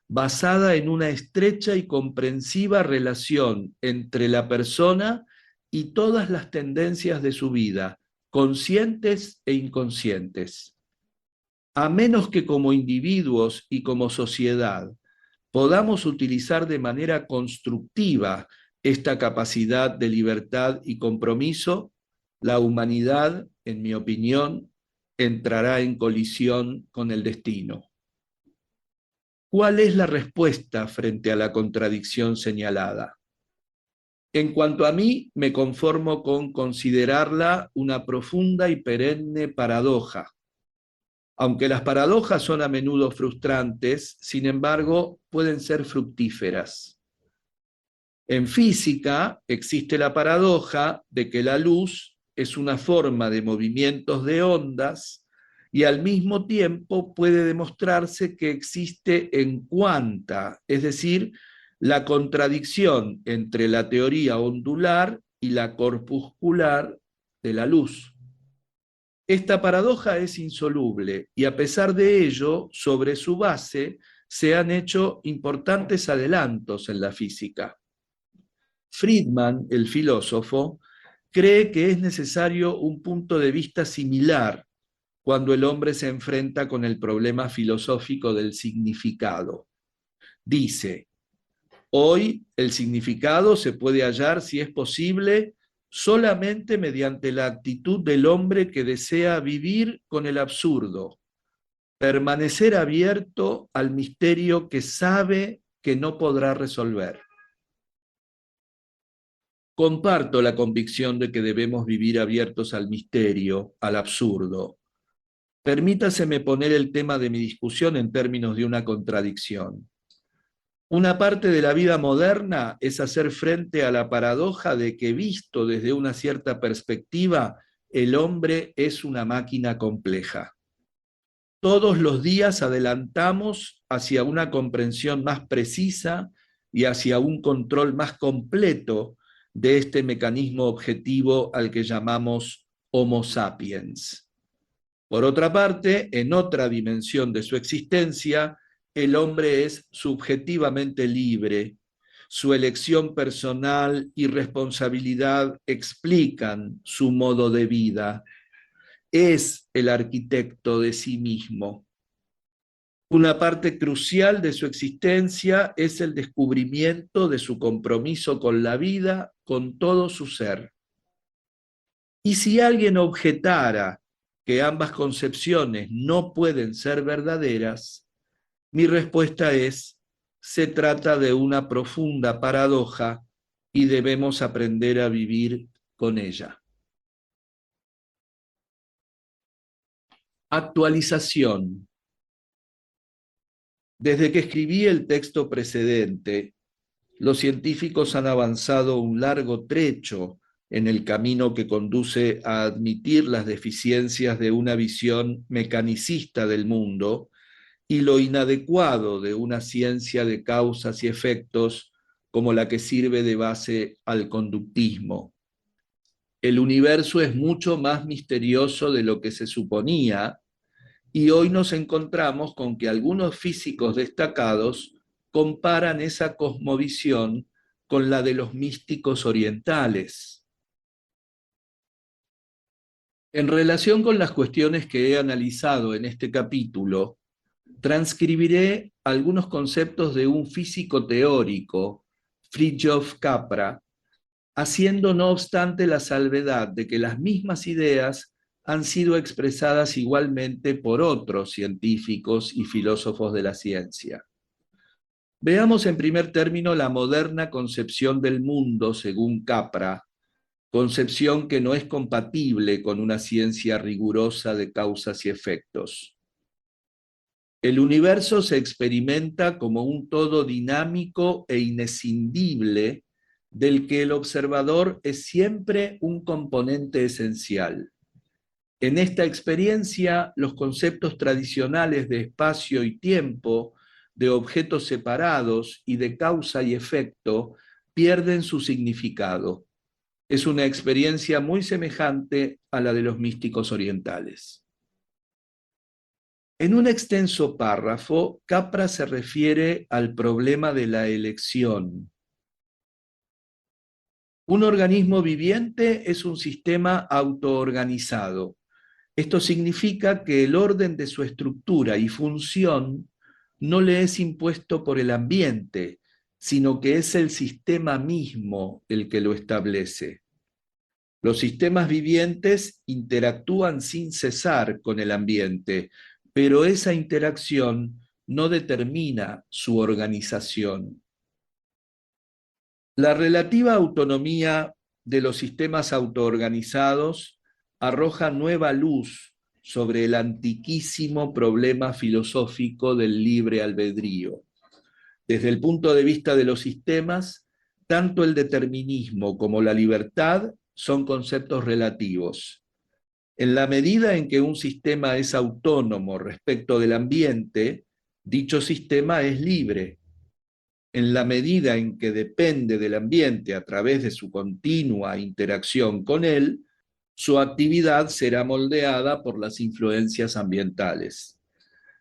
A: basada en una estrecha y comprensiva relación entre la persona y todas las tendencias de su vida, conscientes e inconscientes. A menos que como individuos y como sociedad podamos utilizar de manera constructiva esta capacidad de libertad y compromiso, la humanidad, en mi opinión, entrará en colisión con el destino. ¿Cuál es la respuesta frente a la contradicción señalada? En cuanto a mí, me conformo con considerarla una profunda y perenne paradoja. Aunque las paradojas son a menudo frustrantes, sin embargo, pueden ser fructíferas. En física existe la paradoja de que la luz es una forma de movimientos de ondas y al mismo tiempo puede demostrarse que existe en cuanta, es decir, la contradicción entre la teoría ondular y la corpuscular de la luz. Esta paradoja es insoluble y a pesar de ello, sobre su base se han hecho importantes adelantos en la física. Friedman, el filósofo, cree que es necesario un punto de vista similar cuando el hombre se enfrenta con el problema filosófico del significado. Dice: hoy el significado se puede hallar, si es posible, solamente mediante la actitud del hombre que desea vivir con el absurdo, permanecer abierto al misterio que sabe que no podrá resolver. Comparto la convicción de que debemos vivir abiertos al misterio, al absurdo. Permítaseme poner el tema de mi discusión en términos de una contradicción. Una parte de la vida moderna es hacer frente a la paradoja de que, visto desde una cierta perspectiva, el hombre es una máquina compleja. Todos los días adelantamos hacia una comprensión más precisa y hacia un control más completo de este mecanismo objetivo al que llamamos Homo sapiens. Por otra parte, en otra dimensión de su existencia, el hombre es subjetivamente libre. Su elección personal y responsabilidad explican su modo de vida. Es el arquitecto de sí mismo. Una parte crucial de su existencia es el descubrimiento de su compromiso con la vida, con todo su ser. Y si alguien objetara que ambas concepciones no pueden ser verdaderas, mi respuesta es: se trata de una profunda paradoja y debemos aprender a vivir con ella. Actualización. Desde que escribí el texto precedente, los científicos han avanzado un largo trecho en el camino que conduce a admitir las deficiencias de una visión mecanicista del mundo y lo inadecuado de una ciencia de causas y efectos como la que sirve de base al conductismo. El universo es mucho más misterioso de lo que se suponía, y hoy nos encontramos con que algunos físicos destacados comparan esa cosmovisión con la de los místicos orientales. En relación con las cuestiones que he analizado en este capítulo, transcribiré algunos conceptos de un físico teórico, Fritjof Capra, haciendo no obstante la salvedad de que las mismas ideas han sido expresadas igualmente por otros científicos y filósofos de la ciencia. Veamos en primer término la moderna concepción del mundo según Capra, concepción que no es compatible con una ciencia rigurosa de causas y efectos. El universo se experimenta como un todo dinámico e inescindible del que el observador es siempre un componente esencial. En esta experiencia, los conceptos tradicionales de espacio y tiempo, de objetos separados y de causa y efecto pierden su significado. Es una experiencia muy semejante a la de los místicos orientales. En un extenso párrafo, Capra se refiere al problema de la elección. Un organismo viviente es un sistema autoorganizado. Esto significa que el orden de su estructura y función no le es impuesto por el ambiente, sino que es el sistema mismo el que lo establece. Los sistemas vivientes interactúan sin cesar con el ambiente, pero esa interacción no determina su organización. La relativa autonomía de los sistemas autoorganizados arroja nueva luz sobre el antiquísimo problema filosófico del libre albedrío. Desde el punto de vista de los sistemas, tanto el determinismo como la libertad son conceptos relativos. En la medida en que un sistema es autónomo respecto del ambiente, dicho sistema es libre. En la medida en que depende del ambiente a través de su continua interacción con él, su actividad será moldeada por las influencias ambientales.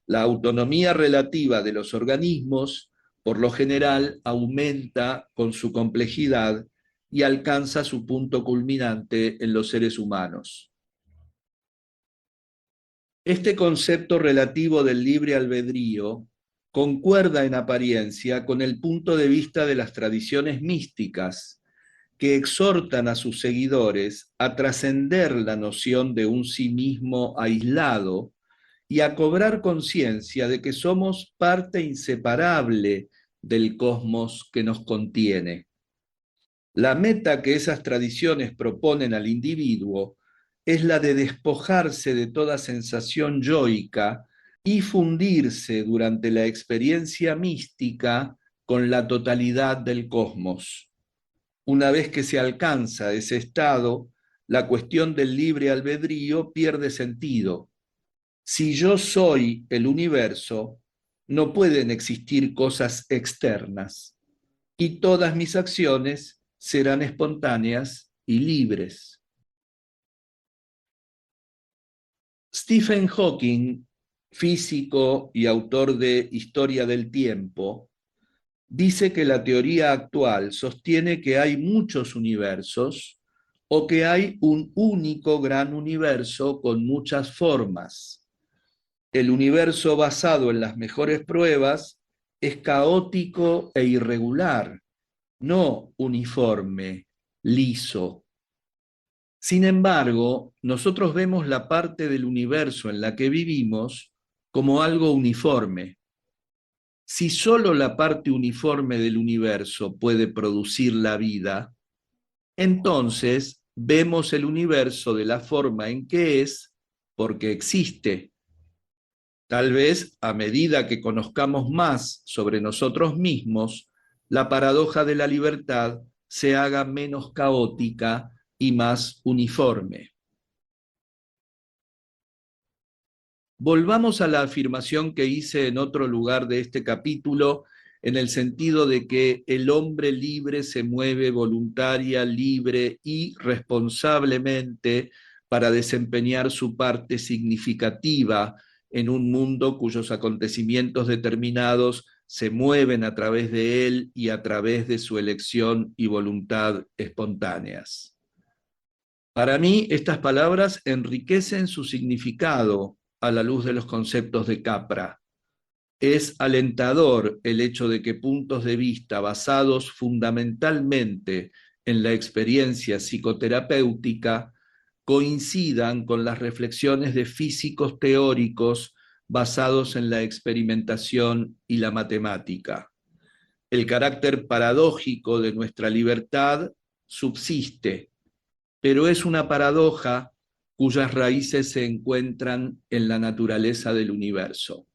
A: La autonomía relativa de los organismos, por lo general, aumenta con su complejidad y alcanza su punto culminante en los seres humanos. Este concepto relativo del libre albedrío concuerda en apariencia con el punto de vista de las tradiciones místicas, que exhortan a sus seguidores a trascender la noción de un sí mismo aislado y a cobrar conciencia de que somos parte inseparable del cosmos que nos contiene. La meta que esas tradiciones proponen al individuo es la de despojarse de toda sensación yoica y fundirse durante la experiencia mística con la totalidad del cosmos. Una vez que se alcanza ese estado, la cuestión del libre albedrío pierde sentido. Si yo soy el universo, no pueden existir cosas externas, y todas mis acciones serán espontáneas y libres. Stephen Hawking, físico y autor de Historia del Tiempo, dice que la teoría actual sostiene que hay muchos universos o que hay un único gran universo con muchas formas. El universo basado en las mejores pruebas es caótico e irregular, no uniforme, liso. Sin embargo, nosotros vemos la parte del universo en la que vivimos como algo uniforme. Si solo la parte uniforme del universo puede producir la vida, entonces vemos el universo de la forma en que es porque existe. Tal vez a medida que conozcamos más sobre nosotros mismos, la paradoja de la libertad se haga menos caótica y más uniforme. Volvamos a la afirmación que hice en otro lugar de este capítulo, en el sentido de que el hombre libre se mueve voluntaria, libre y responsablemente para desempeñar su parte significativa en un mundo cuyos acontecimientos determinados se mueven a través de él y a través de su elección y voluntad espontáneas. Para mí, estas palabras enriquecen su significado a la luz de los conceptos de Capra. Es alentador el hecho de que puntos de vista basados fundamentalmente en la experiencia psicoterapéutica coincidan con las reflexiones de físicos teóricos basados en la experimentación y la matemática. El carácter paradójico de nuestra libertad subsiste, pero es una paradoja cuyas raíces se encuentran en la naturaleza del universo.